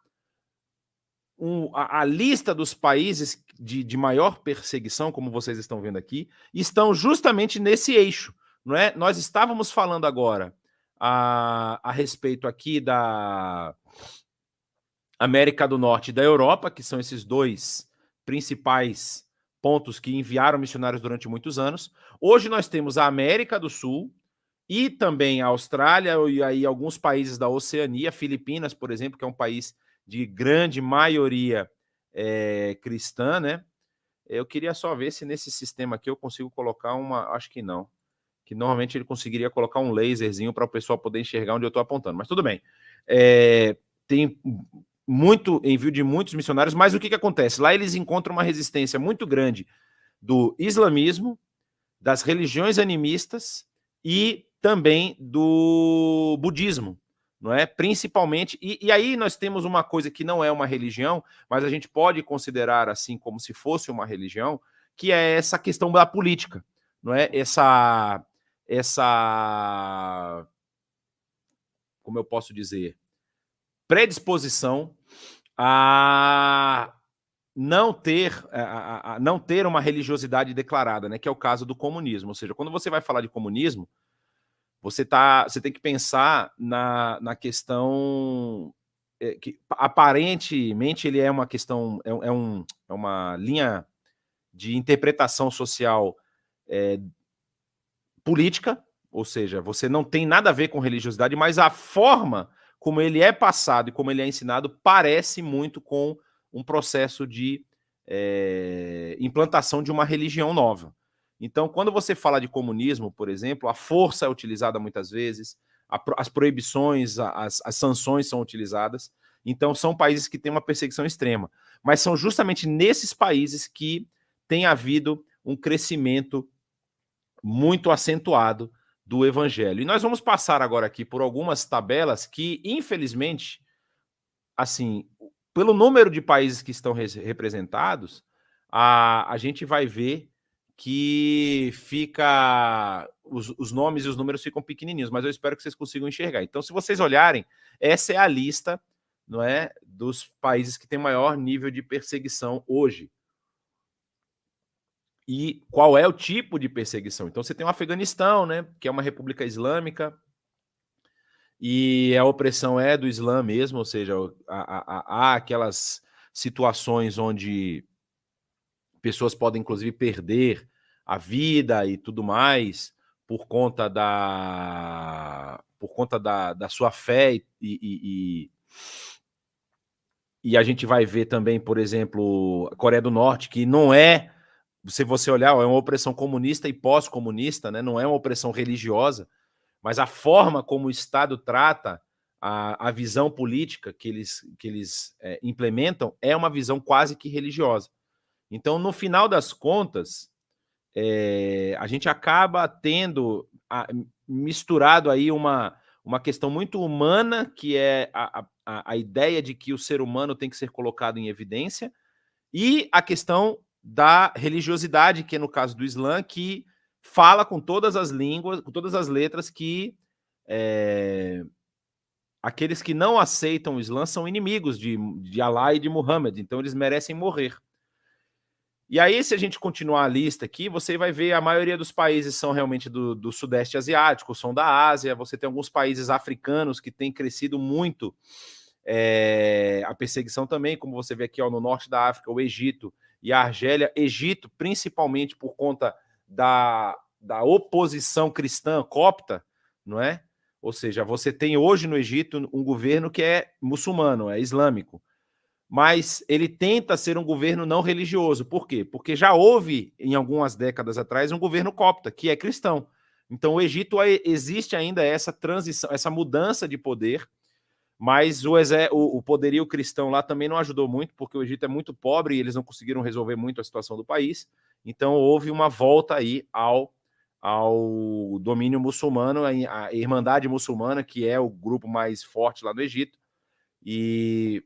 lista dos países de maior perseguição, como vocês estão vendo aqui, estão justamente nesse eixo. Não é? Nós estávamos falando agora a respeito aqui da América do Norte e da Europa, que são esses dois principais pontos que enviaram missionários durante muitos anos. Hoje nós temos a América do Sul e também a Austrália e aí alguns países da Oceania, Filipinas, por exemplo, que é um país de grande maioria cristã, né? Eu queria só ver se nesse sistema aqui eu consigo colocar acho que não, que normalmente ele conseguiria colocar um laserzinho para o pessoal poder enxergar onde eu estou apontando, mas tudo bem. Tem muito envio de muitos missionários, mas o que acontece? Lá eles encontram uma resistência muito grande do islamismo, das religiões animistas e também do budismo, não é? Principalmente, e aí nós temos uma coisa que não é uma religião, mas a gente pode considerar assim como se fosse uma religião, que é essa questão da política, não é? Essa como eu posso dizer, predisposição a não ter uma religiosidade declarada, né? Que é o caso do comunismo. Ou seja, quando você vai falar de comunismo, você tem que pensar na questão que aparentemente ele é uma questão, é uma linha de interpretação social política, ou seja, você não tem nada a ver com religiosidade, mas a forma como ele é passado e como ele é ensinado parece muito com um processo de implantação de uma religião nova. Então, quando você fala de comunismo, por exemplo, a força é utilizada muitas vezes, as proibições, as sanções são utilizadas. Então, são países que têm uma perseguição extrema. Mas são justamente nesses países que tem havido um crescimento muito acentuado do evangelho. E nós vamos passar agora aqui por algumas tabelas que, infelizmente, assim, pelo número de países que estão representados, a gente vai ver que fica os nomes e os números ficam pequenininhos, mas eu espero que vocês consigam enxergar. Então, se vocês olharem, essa é a lista, não é, dos países que têm maior nível de perseguição hoje. E qual é o tipo de perseguição? Então, você tem o Afeganistão, né, que é uma república islâmica, e a opressão é do Islã mesmo, ou seja, há aquelas situações onde pessoas podem, inclusive, perder a vida e tudo mais por conta da sua fé e a gente vai ver também, por exemplo, a Coreia do Norte, que não é, se você olhar, é uma opressão comunista e pós-comunista, né? Não é uma opressão religiosa, mas a forma como o Estado trata a visão política que eles implementam é uma visão quase que religiosa. Então, no final das contas, a gente acaba tendo misturado aí uma questão muito humana, que é a ideia de que o ser humano tem que ser colocado em evidência, e a questão da religiosidade, que é no caso do Islã, que fala com todas as línguas, com todas as letras, que aqueles que não aceitam o Islã são inimigos de Alá e de Muhammad, então eles merecem morrer. E aí, se a gente continuar a lista aqui, você vai ver a maioria dos países são realmente do Sudeste Asiático, são da Ásia, você tem alguns países africanos que têm crescido muito a perseguição também, como você vê aqui, ó, no norte da África, o Egito e a Argélia. Egito, principalmente por conta da oposição cristã copta, não é? Ou seja, você tem hoje no Egito um governo que é muçulmano, é islâmico, mas ele tenta ser um governo não religioso. Por quê? Porque já houve, em algumas décadas atrás, um governo copta, que é cristão. Então, o Egito existe ainda essa transição, essa mudança de poder, mas o poderio cristão lá também não ajudou muito, porque o Egito é muito pobre e eles não conseguiram resolver muito a situação do país. Então, houve uma volta aí ao domínio muçulmano, a Irmandade Muçulmana, que é o grupo mais forte lá no Egito, e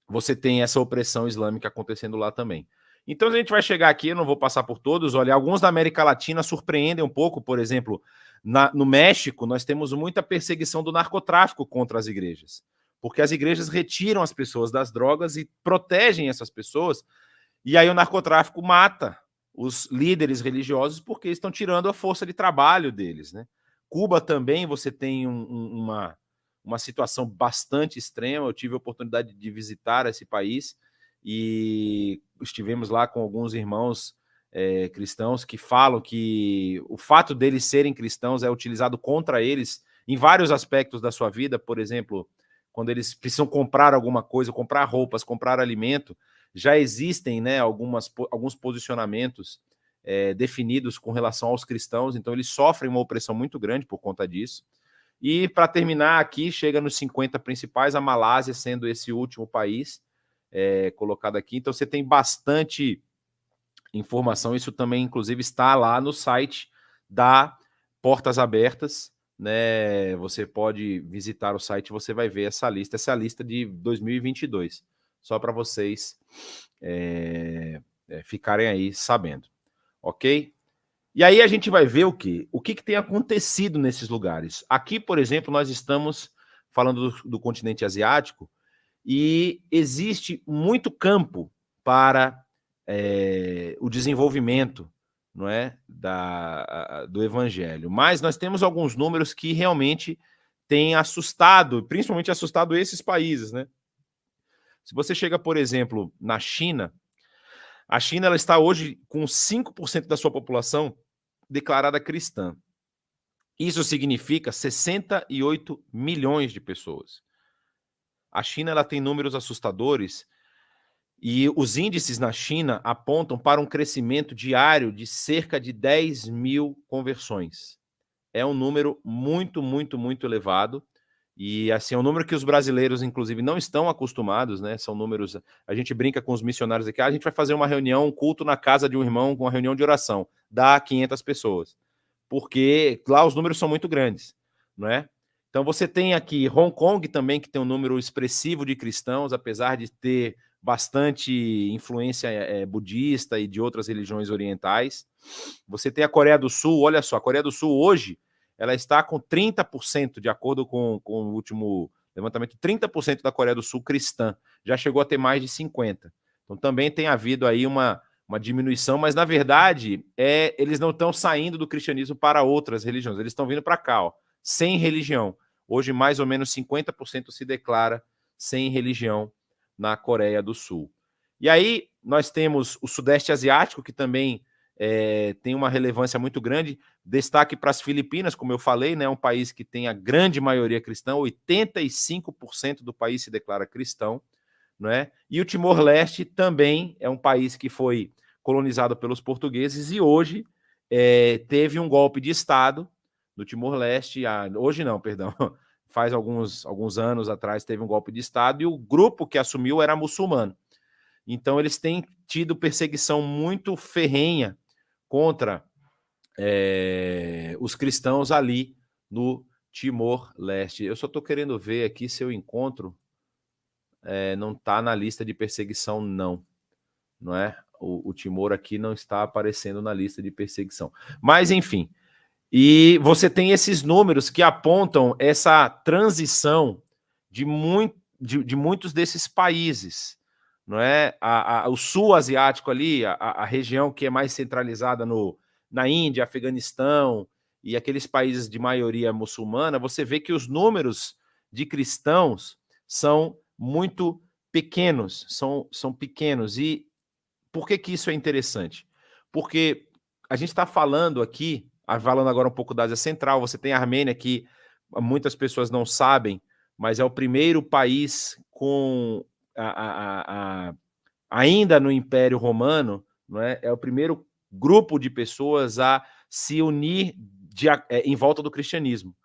você tem essa opressão islâmica acontecendo lá também. Então, a gente vai chegar aqui, eu não vou passar por todos, olha, alguns da América Latina surpreendem um pouco, por exemplo, no México, nós temos muita perseguição do narcotráfico contra as igrejas, porque as igrejas retiram as pessoas das drogas e protegem essas pessoas, e aí o narcotráfico mata os líderes religiosos porque estão tirando a força de trabalho deles, né? Cuba também, você tem uma situação bastante extrema. Eu tive a oportunidade de visitar esse país e estivemos lá com alguns irmãos cristãos que falam que o fato deles serem cristãos é utilizado contra eles em vários aspectos da sua vida. Por exemplo, quando eles precisam comprar alguma coisa, comprar roupas, comprar alimento, já existem, né, alguns posicionamentos definidos com relação aos cristãos, então eles sofrem uma opressão muito grande por conta disso. E para terminar aqui, chega nos 50 principais, a Malásia sendo esse último país colocado aqui. Então você tem bastante informação, isso também inclusive está lá no site da Portas Abertas, né? Você pode visitar o site, você vai ver essa é a lista de 2022, só para vocês ficarem aí sabendo, ok? E aí a gente vai ver o quê? O que tem acontecido nesses lugares. Aqui, por exemplo, nós estamos falando do continente asiático e existe muito campo para o desenvolvimento, não é, do evangelho. Mas nós temos alguns números que realmente têm assustado, principalmente assustado esses países, né? Se você chega, por exemplo, na China, a China ela está hoje com 5% da sua população declarada cristã. Isso significa 68 milhões de pessoas. A China ela tem números assustadores e os índices na China apontam para um crescimento diário de cerca de 10 mil conversões. É um número muito, muito, muito elevado. E assim, é um número que os brasileiros, inclusive, não estão acostumados, né? São números. A gente brinca com os missionários aqui, a gente vai fazer uma reunião, um culto na casa de um irmão, com uma reunião de oração, dá 500 pessoas, porque lá os números são muito grandes, não é? Então você tem aqui Hong Kong também, que tem um número expressivo de cristãos, apesar de ter bastante influência budista e de outras religiões orientais. Você tem a Coreia do Sul, olha só, a Coreia do Sul hoje ela está com 30%, de acordo com o último levantamento, 30% da Coreia do Sul cristã. Já chegou a ter mais de 50%. Então também tem havido aí uma diminuição, mas na verdade eles não estão saindo do cristianismo para outras religiões, eles estão vindo para cá, ó, sem religião. Hoje mais ou menos 50% se declara sem religião na Coreia do Sul. E aí nós temos o Sudeste Asiático, que também tem uma relevância muito grande. Destaque para as Filipinas, como eu falei, né, um país que tem a grande maioria cristã, 85% do país se declara cristão, não é? E o Timor-Leste também é um país que foi colonizado pelos portugueses e hoje teve um golpe de Estado no Timor-Leste. Hoje não, perdão, faz alguns anos atrás teve um golpe de Estado e o grupo que assumiu era muçulmano. Então eles têm tido perseguição muito ferrenha contra os cristãos ali no Timor-Leste. Eu só estou querendo ver aqui se eu encontro. Não está na lista de perseguição, não é? O Timor aqui não está aparecendo na lista de perseguição. Mas, enfim, e você tem esses números que apontam essa transição de muitos desses países, não é? O sul asiático ali, a região que é mais centralizada na Índia, Afeganistão e aqueles países de maioria muçulmana, você vê que os números de cristãos são muito pequenos, são pequenos. E por que isso é interessante? Porque a gente está falando aqui, falando agora um pouco da Ásia Central, você tem a Armênia, que muitas pessoas não sabem, mas é o primeiro país com ainda no Império Romano, não é? É o primeiro grupo de pessoas a se unir em volta do cristianismo.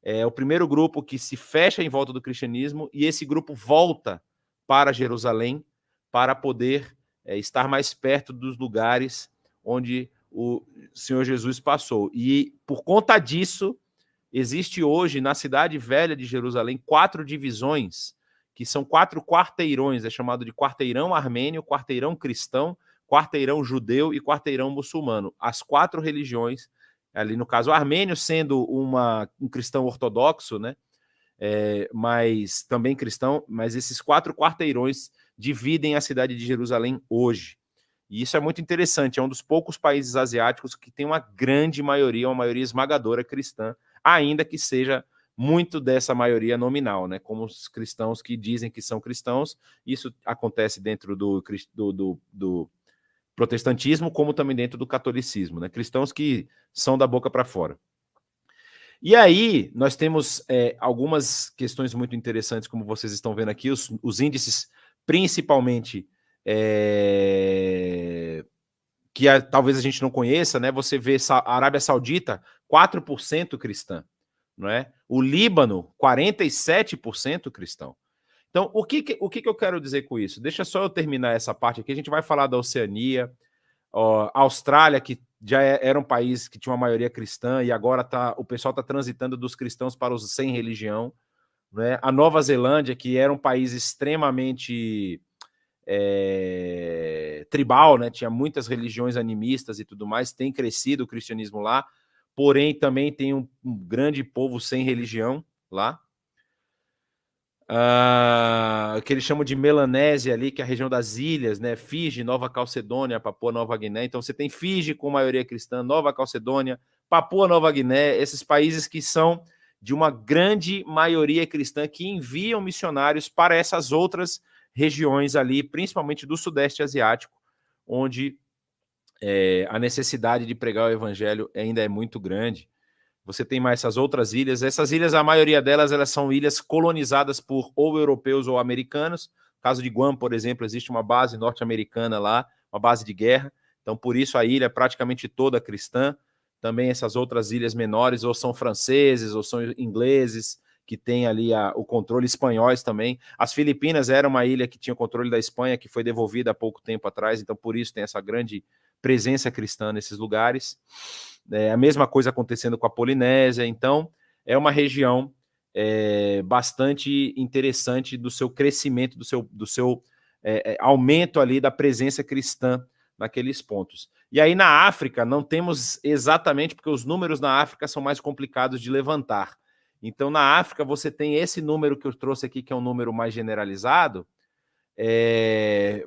É o primeiro grupo que se fecha em volta do cristianismo e esse grupo volta para Jerusalém para poder estar mais perto dos lugares onde o Senhor Jesus passou. E por conta disso, existe hoje na cidade velha de Jerusalém 4 divisões, que são 4 quarteirões, é chamado de quarteirão armênio, quarteirão cristão, quarteirão judeu e quarteirão muçulmano. As 4 religiões, ali no caso o armênio sendo um cristão ortodoxo, né? Mas também cristão, mas esses 4 quarteirões dividem a cidade de Jerusalém hoje. E isso é muito interessante, é um dos poucos países asiáticos que tem uma grande maioria, uma maioria esmagadora cristã, ainda que seja muito dessa maioria nominal, né? Como os cristãos que dizem que são cristãos, isso acontece dentro do protestantismo, como também dentro do catolicismo, né? Cristãos que são da boca para fora. E aí, nós temos algumas questões muito interessantes, como vocês estão vendo aqui, os índices, principalmente, que talvez a gente não conheça, né? Você vê a Arábia Saudita, 4% cristã, não é? O Líbano, 47% cristão. Então, o que eu quero dizer com isso? Deixa só eu terminar essa parte aqui, a gente vai falar da Oceania, a Austrália, que já era um país que tinha uma maioria cristã e agora o pessoal está transitando dos cristãos para os sem religião, né? A Nova Zelândia, que era um país extremamente tribal, né? Tinha muitas religiões animistas e tudo mais, tem crescido o cristianismo lá, porém também tem um grande povo sem religião lá. Que eles chamam de Melanésia ali, que é a região das ilhas, né? Fiji, Nova Calcedônia, Papua Nova Guiné. Então você tem Fiji com maioria cristã, Nova Calcedônia, Papua Nova Guiné, esses países que são de uma grande maioria cristã que enviam missionários para essas outras regiões ali, principalmente do Sudeste Asiático, onde a necessidade de pregar o evangelho ainda é muito grande. Você tem mais essas outras ilhas. Essas ilhas, a maioria delas, elas são ilhas colonizadas por ou europeus ou americanos. No caso de Guam, por exemplo, existe uma base norte-americana lá, uma base de guerra. Então, por isso, a ilha é praticamente toda cristã. Também essas outras ilhas menores, ou são franceses, ou são ingleses, que têm ali o controle, espanhóis também. As Filipinas era uma ilha que tinha o controle da Espanha, que foi devolvida há pouco tempo atrás. Então, por isso, tem essa grande presença cristã nesses lugares. A mesma coisa acontecendo com a Polinésia. Então, é uma região bastante interessante do seu crescimento, do seu aumento ali da presença cristã naqueles pontos. E aí na África não temos exatamente, porque os números na África são mais complicados de levantar. Então na África você tem esse número que eu trouxe aqui, que é um número mais generalizado,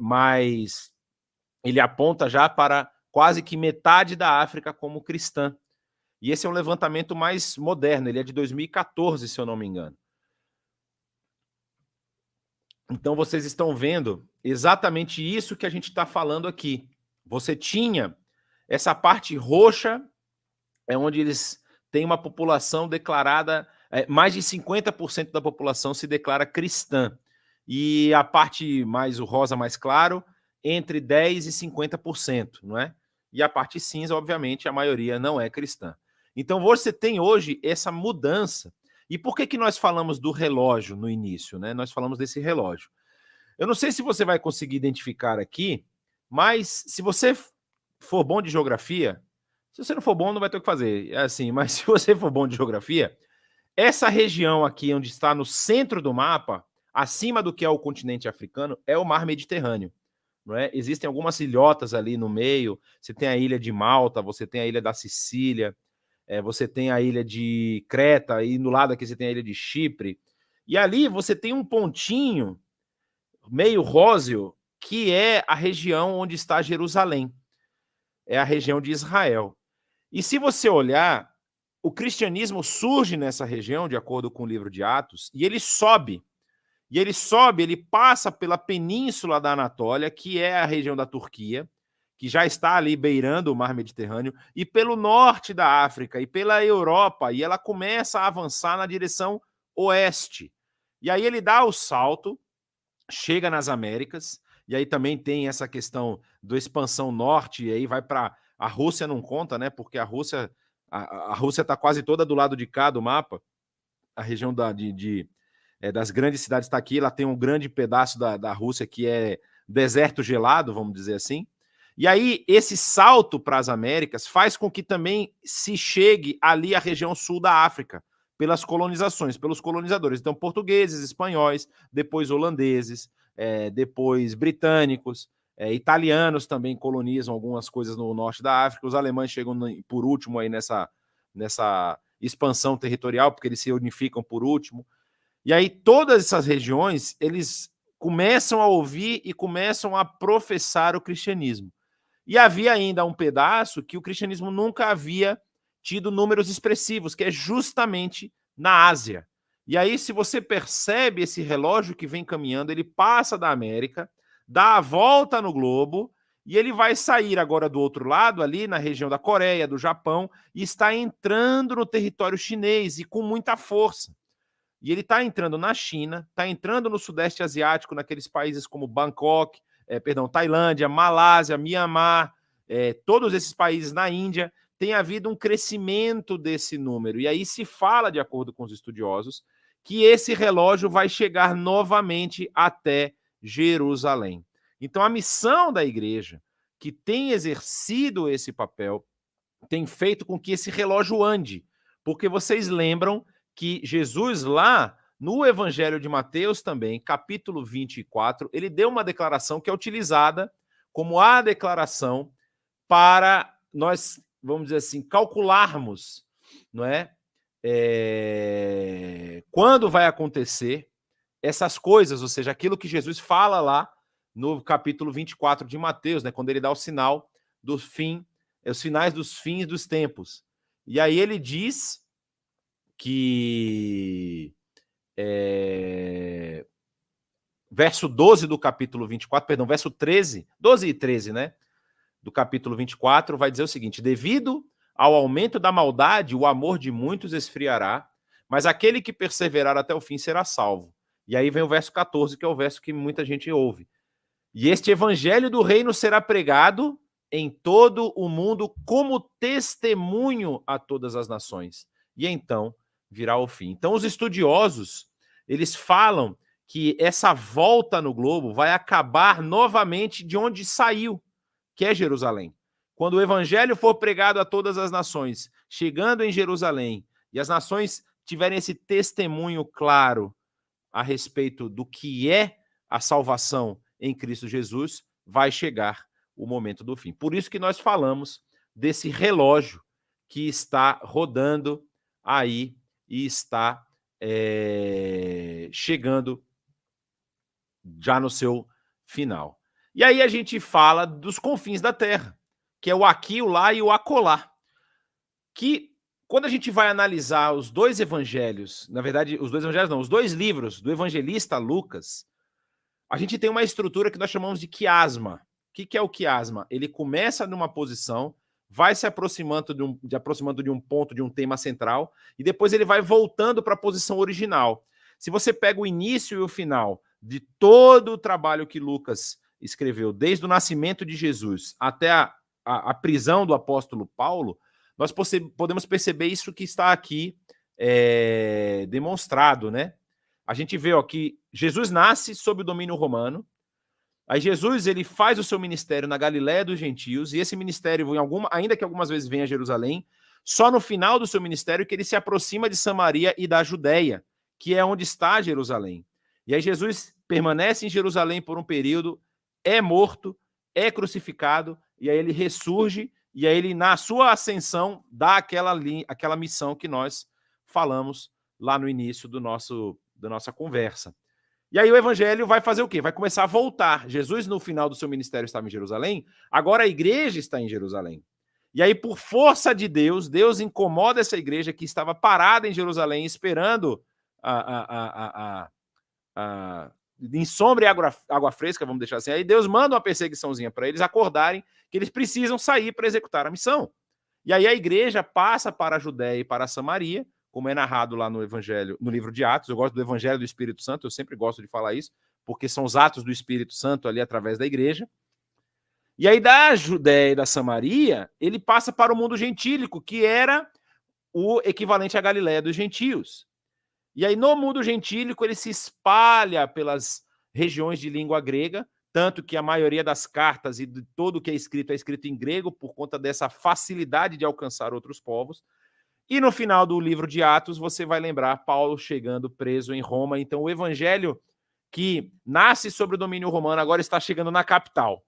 mas ele aponta já para quase que metade da África como cristã. E esse é um levantamento mais moderno, ele é de 2014, se eu não me engano. Então vocês estão vendo exatamente isso que a gente está falando aqui. Você tinha essa parte roxa, onde eles têm uma população declarada, mais de 50% da população se declara cristã. E a parte mais, o rosa mais claro, entre 10% e 50%, não é? E a parte cinza, obviamente, a maioria não é cristã. Então você tem hoje essa mudança. E por que nós falamos do relógio no início, né? Nós falamos desse relógio. Eu não sei se você vai conseguir identificar aqui, mas se você for bom de geografia, se você não for bom, não vai ter o que fazer. É assim, mas se você for bom de geografia, essa região aqui, onde está no centro do mapa, acima do que é o continente africano, é o mar Mediterrâneo. Não é? Existem algumas ilhotas ali no meio, você tem a ilha de Malta, você tem a ilha da Sicília, você tem a ilha de Creta, e no lado aqui você tem a ilha de Chipre, e ali você tem um pontinho meio róseo, que é a região onde está Jerusalém, é a região de Israel. E se você olhar, o cristianismo surge nessa região, de acordo com o livro de Atos, e ele sobe. E ele sobe, ele passa pela península da Anatólia, que é a região da Turquia, que já está ali beirando o mar Mediterrâneo, e pelo norte da África, e pela Europa, e ela começa a avançar na direção oeste. E aí ele dá o salto, chega nas Américas, e aí também tem essa questão da expansão norte, e aí vai para... A Rússia não conta, né? Porque a Rússia está quase toda do lado de cá do mapa. A região das grandes cidades está aqui, ela tem um grande pedaço da Rússia que é deserto gelado, vamos dizer assim. E aí, esse salto para as Américas faz com que também se chegue ali à região sul da África, pelas colonizações, pelos colonizadores. Então, portugueses, espanhóis, depois holandeses, depois britânicos, italianos também colonizam algumas coisas no norte da África, os alemães chegam por último aí nessa expansão territorial, porque eles se unificam por último. E aí todas essas regiões, eles começam a ouvir e começam a professar o cristianismo. E havia ainda um pedaço que o cristianismo nunca havia tido números expressivos, que é justamente na Ásia. E aí, se você percebe esse relógio que vem caminhando, ele passa da América, dá a volta no globo, e ele vai sair agora do outro lado, ali na região da Coreia, do Japão, e está entrando no território chinês, e com muita força. E ele está entrando na China, está entrando no Sudeste Asiático, naqueles países como Bangkok, Tailândia, Malásia, Mianmar, todos esses países na Índia, tem havido um crescimento desse número. E aí se fala, de acordo com os estudiosos, que esse relógio vai chegar novamente até Jerusalém. Então a missão da igreja, que tem exercido esse papel, tem feito com que esse relógio ande. Porque vocês lembram que Jesus lá, no Evangelho de Mateus também, capítulo 24, ele deu uma declaração que é utilizada como a declaração para nós, vamos dizer assim, calcularmos, não é? Quando vai acontecer essas coisas, ou seja, aquilo que Jesus fala lá no capítulo 24 de Mateus, né, quando ele dá o sinal do fim, os sinais dos fins dos tempos. E aí ele diz que verso 12 do capítulo 24, perdão, verso 13, 12 e 13, né, do capítulo 24, vai dizer o seguinte: devido ao aumento da maldade, o amor de muitos esfriará, mas aquele que perseverar até o fim será salvo. E aí vem o verso 14, que é o verso que muita gente ouve. E este evangelho do reino será pregado em todo o mundo como testemunho a todas as nações. E então virá o fim. Então os estudiosos, eles falam que essa volta no globo vai acabar novamente de onde saiu, que é Jerusalém. Quando o evangelho for pregado a todas as nações, chegando em Jerusalém, e as nações tiverem esse testemunho claro a respeito do que é a salvação em Cristo Jesus, vai chegar o momento do fim. Por isso que nós falamos desse relógio que está rodando aí e está chegando já no seu final. E aí a gente fala dos confins da terra, que é o aqui, o lá e o acolá. Que quando a gente vai analisar os dois evangelhos, na verdade, os dois evangelhos não, os dois livros do evangelista Lucas, a gente tem uma estrutura que nós chamamos de quiasma. O que é o quiasma? Ele começa numa posição, vai se aproximando de um ponto, de um tema central, e depois ele vai voltando para a posição original. Se você pega o início e o final de todo o trabalho que Lucas escreveu, desde o nascimento de Jesus até a prisão do apóstolo Paulo, nós podemos perceber isso que está aqui demonstrado, né? A gente vê que Jesus nasce sob o domínio romano. Aí Jesus ele faz o seu ministério na Galiléia dos gentios, e esse ministério, ainda que algumas vezes venha a Jerusalém, só no final do seu ministério que ele se aproxima de Samaria e da Judéia, que é onde está Jerusalém. E aí Jesus permanece em Jerusalém por um período, é morto, é crucificado, e aí ele ressurge, e aí ele, na sua ascensão, dá aquela missão que nós falamos lá no início da nossa conversa. E aí o evangelho vai fazer o quê? Vai começar a voltar. Jesus, no final do seu ministério, estava em Jerusalém, agora a igreja está em Jerusalém. E aí, por força de Deus, Deus incomoda essa igreja que estava parada em Jerusalém, esperando em sombra e água fresca, vamos deixar assim. Aí Deus manda uma perseguiçãozinha para eles acordarem que eles precisam sair para executar a missão. E aí a igreja passa para a Judéia e para a Samaria, como é narrado lá no Evangelho, no livro de Atos. Eu gosto do Evangelho do Espírito Santo, eu sempre gosto de falar isso, porque são os atos do Espírito Santo ali através da igreja. E aí da Judéia e da Samaria, ele passa para o mundo gentílico, que era o equivalente à Galiléia dos gentios. E aí no mundo gentílico ele se espalha pelas regiões de língua grega, tanto que a maioria das cartas e de todo o que é escrito em grego, por conta dessa facilidade de alcançar outros povos. E no final do livro de Atos, você vai lembrar Paulo chegando preso em Roma. Então o evangelho que nasce sobre o domínio romano agora está chegando na capital.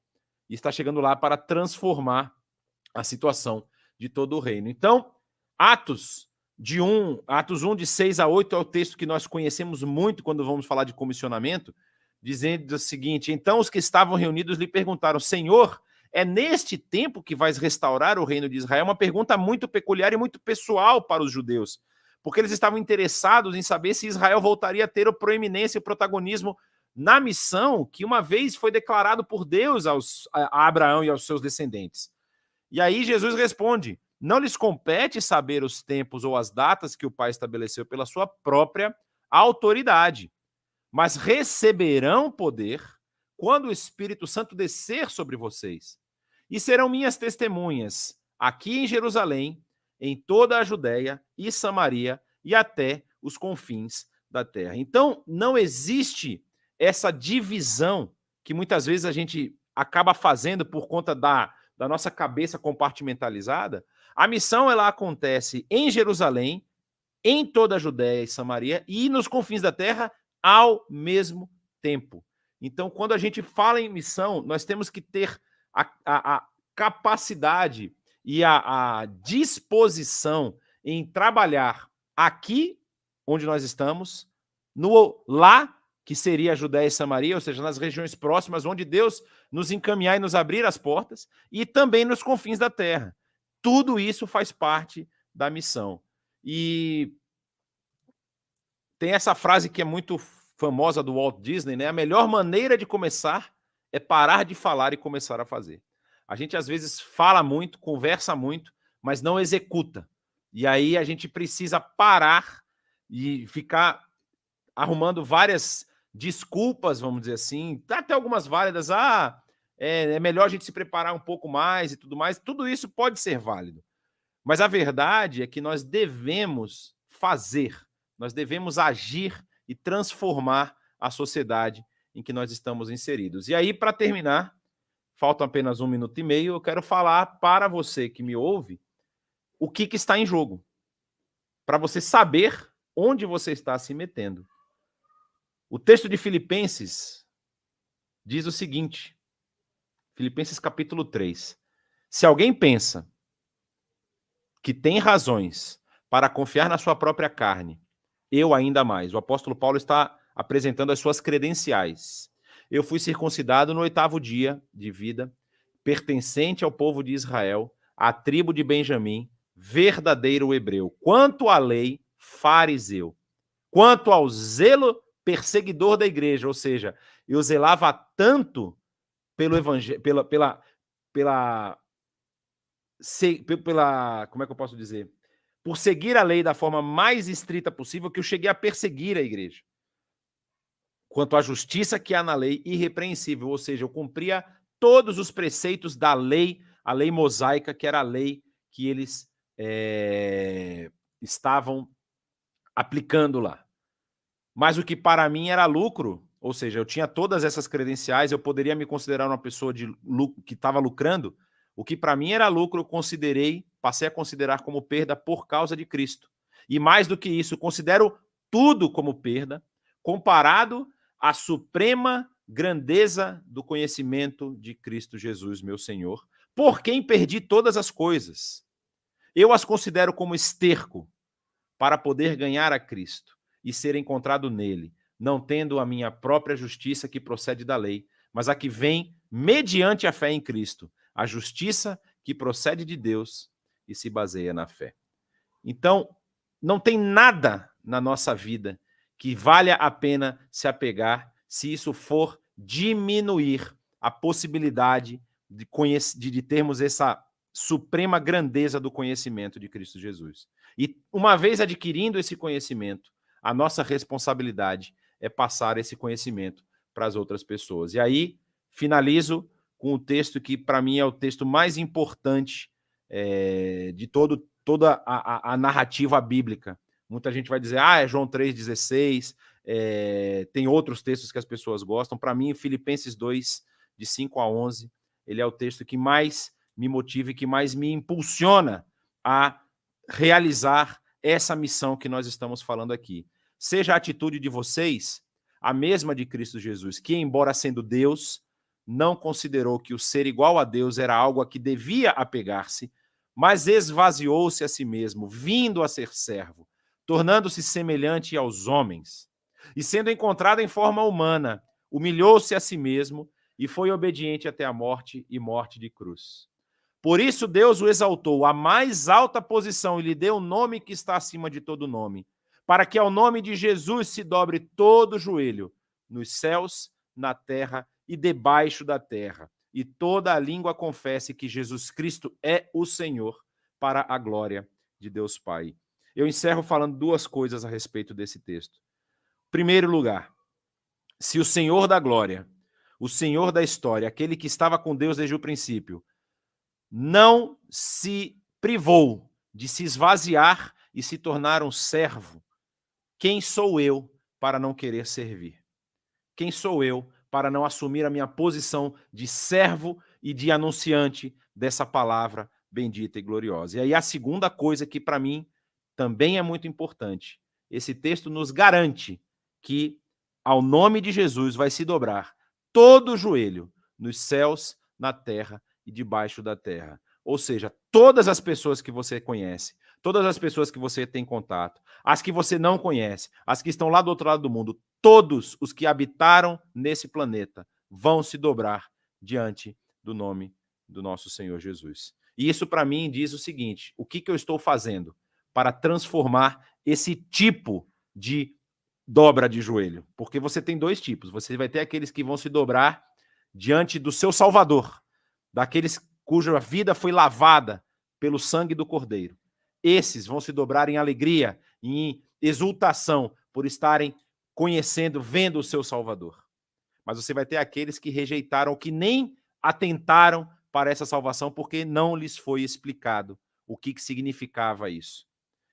E está chegando lá para transformar a situação de todo o reino. Então, Atos 1, de 6 a 8, é o texto que nós conhecemos muito quando vamos falar de comissionamento, dizendo o seguinte: então os que estavam reunidos lhe perguntaram, Senhor, é neste tempo que vais restaurar o reino de Israel? Uma pergunta muito peculiar e muito pessoal para os judeus, porque eles estavam interessados em saber se Israel voltaria a ter a proeminência e o protagonismo na missão que uma vez foi declarado por Deus a Abraão e aos seus descendentes. E aí Jesus responde: não lhes compete saber os tempos ou as datas que o Pai estabeleceu pela sua própria autoridade, mas receberão poder quando o Espírito Santo descer sobre vocês. E serão minhas testemunhas aqui em Jerusalém, em toda a Judéia e Samaria e até os confins da terra. Então, não existe essa divisão que muitas vezes a gente acaba fazendo por conta da nossa cabeça compartimentalizada. A missão ela acontece em Jerusalém, em toda a Judéia e Samaria e nos confins da terra ao mesmo tempo. Então, quando a gente fala em missão, nós temos que ter a capacidade e a disposição em trabalhar aqui, onde nós estamos, lá, que seria a Judéia e Samaria, ou seja, nas regiões próximas, onde Deus nos encaminhar e nos abrir as portas, e também nos confins da terra. Tudo isso faz parte da missão. E tem essa frase que é muito famosa do Walt Disney, né? A melhor maneira de começar é parar de falar e começar a fazer. A gente às vezes fala muito, conversa muito, mas não executa. E aí a gente precisa parar e ficar arrumando várias desculpas, vamos dizer assim, até algumas válidas. É melhor a gente se preparar um pouco mais e tudo mais. Tudo isso pode ser válido. Mas a verdade é que nós devemos fazer, nós devemos agir e transformar a sociedade em que nós estamos inseridos. E aí, para terminar, faltam apenas 1 minuto e meio, eu quero falar para você que me ouve o que está em jogo, para você saber onde você está se metendo. O texto de Filipenses diz o seguinte, Filipenses capítulo 3, se alguém pensa que tem razões para confiar na sua própria carne, eu ainda mais. O apóstolo Paulo está apresentando as suas credenciais. Eu fui circuncidado no 8º dia de vida, pertencente ao povo de Israel, à tribo de Benjamim, verdadeiro hebreu. Quanto à lei, fariseu. Quanto ao zelo, perseguidor da igreja. Ou seja, eu zelava tanto pelo evangelho, como é que eu posso dizer? Por seguir a lei da forma mais estrita possível, que eu cheguei a perseguir a igreja. Quanto à justiça que há na lei, irrepreensível, ou seja, eu cumpria todos os preceitos da lei, a lei mosaica, que era a lei que eles estavam aplicando lá. Mas o que para mim era lucro, ou seja, eu tinha todas essas credenciais, eu poderia me considerar uma pessoa que estava lucrando. O que para mim era lucro, eu passei a considerar como perda por causa de Cristo. E mais do que isso, considero tudo como perda, comparado à suprema grandeza do conhecimento de Cristo Jesus, meu Senhor, por quem perdi todas as coisas. Eu as considero como esterco para poder ganhar a Cristo e ser encontrado nele, não tendo a minha própria justiça que procede da lei, mas a que vem mediante a fé em Cristo, a justiça que procede de Deus e se baseia na fé. Então, não tem nada na nossa vida que valha a pena se apegar se isso for diminuir a possibilidade de termos essa suprema grandeza do conhecimento de Cristo Jesus. E uma vez adquirindo esse conhecimento, a nossa responsabilidade é passar esse conhecimento para as outras pessoas. E aí, finalizo com o texto que, para mim, é o texto mais importante de toda a narrativa bíblica. Muita gente vai dizer, é João 3,16, tem outros textos que as pessoas gostam. Para mim, Filipenses 2, de 5 a 11, ele é o texto que mais me motiva e que mais me impulsiona a realizar essa missão que nós estamos falando aqui. Seja a atitude de vocês a mesma de Cristo Jesus, que, embora sendo Deus, não considerou que o ser igual a Deus era algo a que devia apegar-se, mas esvaziou-se a si mesmo, vindo a ser servo, tornando-se semelhante aos homens. E sendo encontrado em forma humana, humilhou-se a si mesmo e foi obediente até a morte e morte de cruz. Por isso Deus o exaltou à mais alta posição e lhe deu um nome que está acima de todo nome, para que ao nome de Jesus se dobre todo o joelho, nos céus, na terra e debaixo da terra, e toda a língua confesse que Jesus Cristo é o Senhor, para a glória de Deus Pai. Eu encerro falando duas coisas a respeito desse texto. Em primeiro lugar, se o Senhor da glória, o Senhor da história, aquele que estava com Deus desde o princípio, não se privou de se esvaziar e se tornar um servo, quem sou eu para não querer servir? Quem sou eu para não assumir a minha posição de servo e de anunciante dessa palavra bendita e gloriosa? E aí a segunda coisa que para mim também é muito importante, esse texto nos garante que ao nome de Jesus vai se dobrar todo o joelho, nos céus, na terra e debaixo da terra. Ou seja, todas as pessoas que você conhece, todas as pessoas que você tem contato, as que você não conhece, as que estão lá do outro lado do mundo, todos os que habitaram nesse planeta vão se dobrar diante do nome do nosso Senhor Jesus. E isso, para mim, diz o seguinte: o que eu estou fazendo para transformar esse tipo de dobra de joelho? Porque você tem dois tipos. Você vai ter aqueles que vão se dobrar diante do seu Salvador, daqueles cuja vida foi lavada pelo sangue do Cordeiro. Esses vão se dobrar em alegria, em exultação, por estarem conhecendo, vendo o seu Salvador. Mas você vai ter aqueles que rejeitaram, que nem atentaram para essa salvação, porque não lhes foi explicado o que significava isso.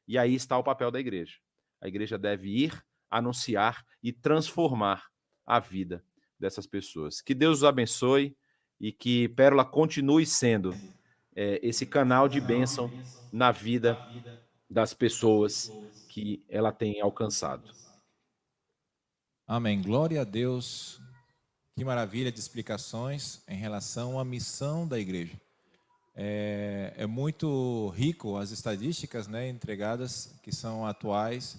E aí está o papel da igreja. A igreja deve ir, anunciar e transformar a vida dessas pessoas. Que Deus os abençoe e que Pérola continue sendo esse canal de bênção na vida das pessoas que ela tem alcançado. Amém. Glória a Deus. Que maravilha de explicações em relação à missão da igreja. É muito rico as estatísticas, né, entregadas, que são atuais,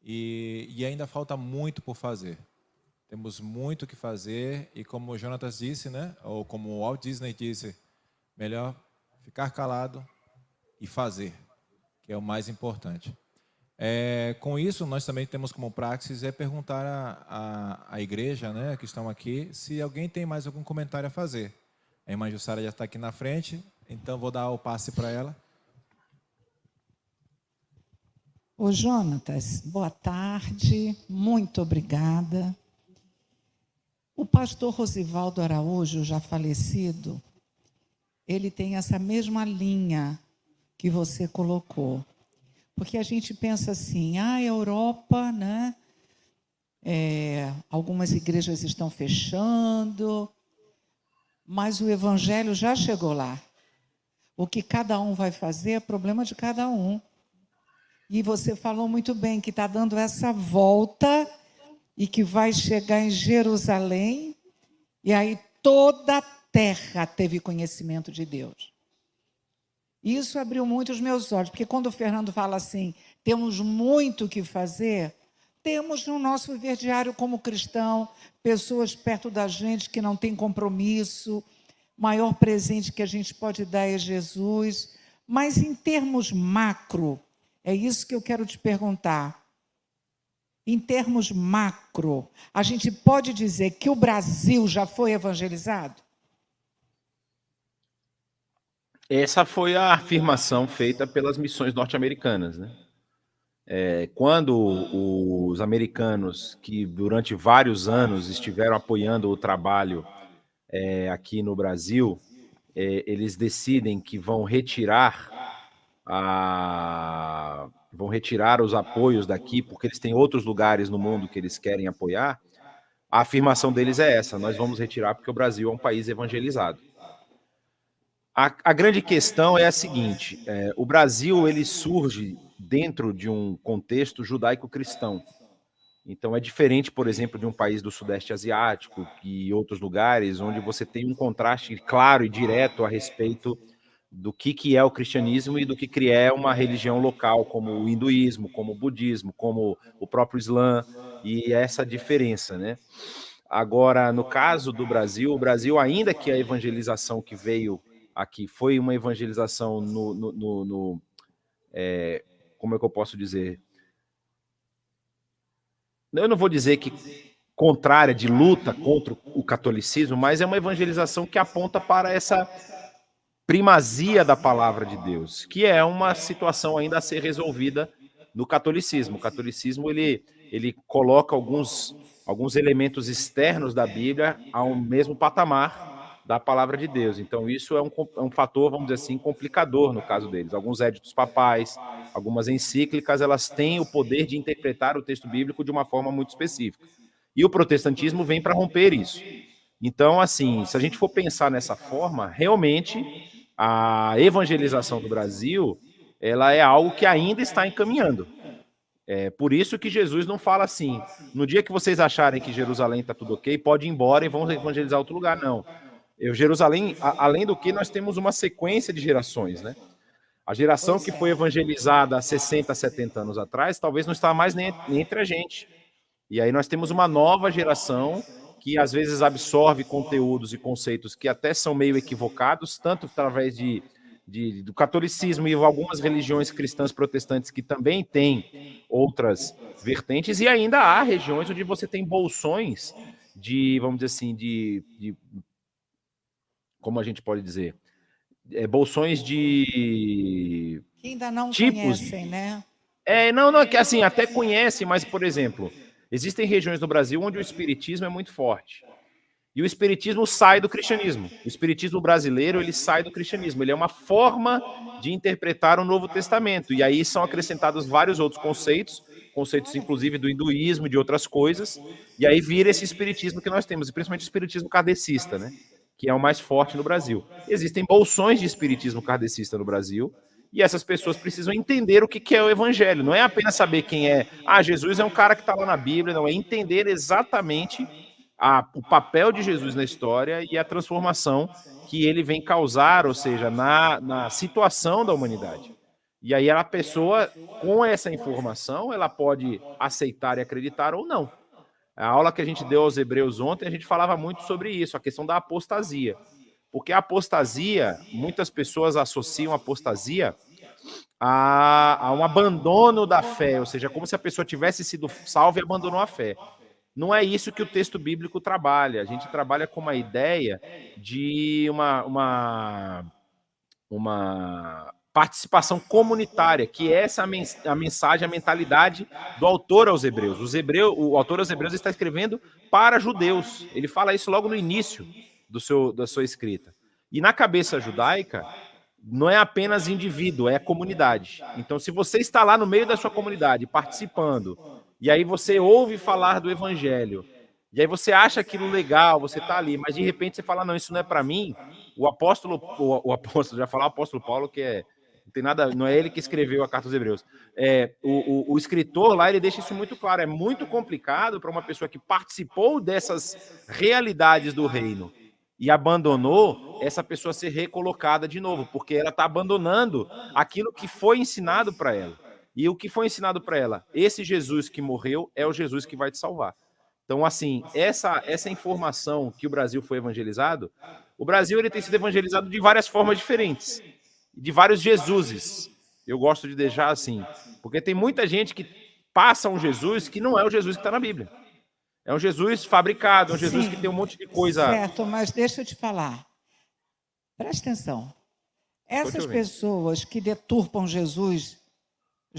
e ainda falta muito por fazer. Temos muito o que fazer, e como o Jonatas disse, né, ou como o Walt Disney disse, melhor ficar calado e fazer, que é o mais importante. Com isso, nós também temos como praxis perguntar à igreja, né, que estão aqui, se alguém tem mais algum comentário a fazer. A irmã Jussara já está aqui na frente, então vou dar o passe para ela. Ô Jonatas, boa tarde, muito obrigada. O pastor Rosivaldo Araújo, já falecido, ele tem essa mesma linha que você colocou. Porque a gente pensa assim, a Europa, né? Algumas igrejas estão fechando, mas o evangelho já chegou lá. O que cada um vai fazer é problema de cada um. E você falou muito bem que está dando essa volta e que vai chegar em Jerusalém, e aí toda a terra teve conhecimento de Deus. Isso abriu muito os meus olhos, porque quando o Fernando fala assim, temos muito o que fazer, temos no nosso viver diário como cristão, pessoas perto da gente que não têm compromisso, o maior presente que a gente pode dar é Jesus, mas em termos macro, é isso que eu quero te perguntar. em termos macro, a gente pode dizer que o Brasil já foi evangelizado? Essa foi a afirmação feita pelas missões norte-americanas, né? Quando os americanos, que durante vários anos estiveram apoiando o trabalho aqui no Brasil, eles decidem que vão retirar os apoios daqui, porque eles têm outros lugares no mundo que eles querem apoiar, a afirmação deles é essa: nós vamos retirar porque o Brasil é um país evangelizado. A grande questão é a seguinte: o Brasil ele surge dentro de um contexto judaico-cristão. Então é diferente, por exemplo, de um país do Sudeste Asiático e outros lugares onde você tem um contraste claro e direto a respeito do que é o cristianismo e do que é uma religião local, como o hinduísmo, como o budismo, como o próprio Islã, e essa diferença, né? Agora, no caso do Brasil, o Brasil, ainda que a evangelização que veio aqui foi uma evangelização como é que eu posso dizer? Eu não vou dizer que contrária, de luta contra o catolicismo, mas é uma evangelização que aponta para essa primazia da palavra de Deus, que é uma situação ainda a ser resolvida no catolicismo. O catolicismo ele coloca alguns elementos externos da Bíblia ao mesmo patamar da palavra de Deus. Então isso é um fator, vamos dizer assim, complicador no caso deles. Alguns éditos papais, algumas encíclicas, elas têm o poder de interpretar o texto bíblico de uma forma muito específica. E o protestantismo vem para romper isso. Então, assim, se a gente for pensar nessa forma, realmente a evangelização do Brasil, ela é algo que ainda está encaminhando. É por isso que Jesus não fala assim: no dia que vocês acharem que Jerusalém está tudo ok, pode ir embora e vão evangelizar outro lugar. Não. Jerusalém, além do que, nós temos uma sequência de gerações, né? A geração que foi evangelizada há 60, 70 anos atrás, talvez não está mais nem entre a gente. E aí nós temos uma nova geração que às vezes absorve conteúdos e conceitos que até são meio equivocados, tanto através do catolicismo e algumas religiões cristãs protestantes que também têm outras vertentes, e ainda há regiões onde você tem bolsões de, vamos dizer assim, como a gente pode dizer, bolsões de Que ainda não tipos, conhecem, né? Não, que assim, até conhecem, mas, por exemplo, existem regiões no Brasil onde o espiritismo é muito forte. E o espiritismo sai do cristianismo. O espiritismo brasileiro, ele sai do cristianismo. Ele é uma forma de interpretar o Novo Testamento. E aí são acrescentados vários outros conceitos inclusive do hinduísmo e de outras coisas. E aí vira esse espiritismo que nós temos, e principalmente o espiritismo kardecista, né? Que é o mais forte no Brasil. Existem bolsões de espiritismo kardecista no Brasil, e essas pessoas precisam entender o que é o evangelho. Não é apenas saber quem é. Jesus é um cara que está lá na Bíblia. Não, é entender exatamente o papel de Jesus na história e a transformação que ele vem causar, ou seja, na situação da humanidade. E aí a pessoa, com essa informação, ela pode aceitar e acreditar ou não. A aula que a gente deu aos Hebreus ontem, a gente falava muito sobre isso, a questão da apostasia. Porque a apostasia, muitas pessoas associam a apostasia a um abandono da fé, ou seja, como se a pessoa tivesse sido salva e abandonou a fé. Não é isso que o texto bíblico trabalha. A gente trabalha com uma ideia de uma participação comunitária, que é essa a mensagem, a mentalidade do autor aos Hebreus. O autor aos Hebreus está escrevendo para judeus. Ele fala isso logo no início da sua escrita. E na cabeça judaica, não é apenas indivíduo, é a comunidade. Então, se você está lá no meio da sua comunidade, participando, e aí você ouve falar do evangelho, e aí você acha aquilo legal, você está ali, mas de repente você fala, não, isso não é para mim. O apóstolo, já falar o apóstolo Paulo, que não tem nada, não é ele que escreveu a carta aos Hebreus. O escritor lá, ele deixa isso muito claro. É muito complicado para uma pessoa que participou dessas realidades do reino e abandonou, essa pessoa ser recolocada de novo, porque ela está abandonando aquilo que foi ensinado para ela. E o que foi ensinado para ela? Esse Jesus que morreu é o Jesus que vai te salvar. Então, assim, essa informação que o Brasil foi evangelizado, o Brasil ele tem sido evangelizado de várias formas diferentes, de vários Jesuses. Eu gosto de deixar assim, porque tem muita gente que passa um Jesus que não é o Jesus que está na Bíblia. É um Jesus fabricado, é um Jesus Sim, que tem um monte de coisa... certo, mas deixa eu te falar. Presta atenção. Essas pessoas que deturpam Jesus, a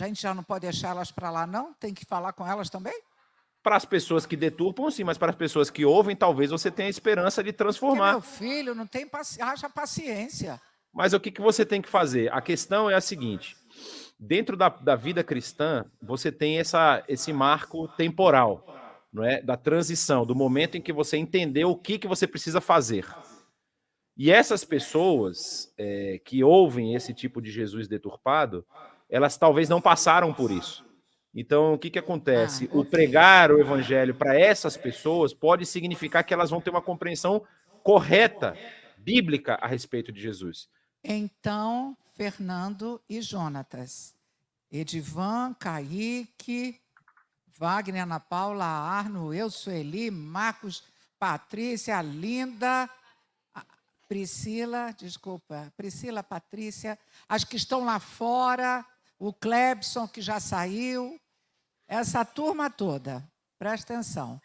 gente já não pode deixar elas para lá, não? Tem que falar com elas também? Para as pessoas que deturpam, sim, mas para as pessoas que ouvem, talvez você tenha a esperança de Porque transformar. meu filho não tem haja paciência. Mas o que você tem que fazer? A questão é a seguinte: dentro da vida cristã, você tem esse marco temporal, não é? Da transição, do momento em que você entendeu o que você precisa fazer. E essas pessoas que ouvem esse tipo de Jesus deturpado, elas talvez não passaram por isso. Então, o que acontece? O pregar o evangelho para essas pessoas pode significar que elas vão ter uma compreensão correta, bíblica, a respeito de Jesus. Então, Fernando e Jonatas, Edivan, Kaique, Wagner, Ana Paula, Arno, eu, Sueli, Marcos, Patrícia, Linda, Priscila, Patrícia, as que estão lá fora, o Clebson, que já saiu, essa turma toda, presta atenção.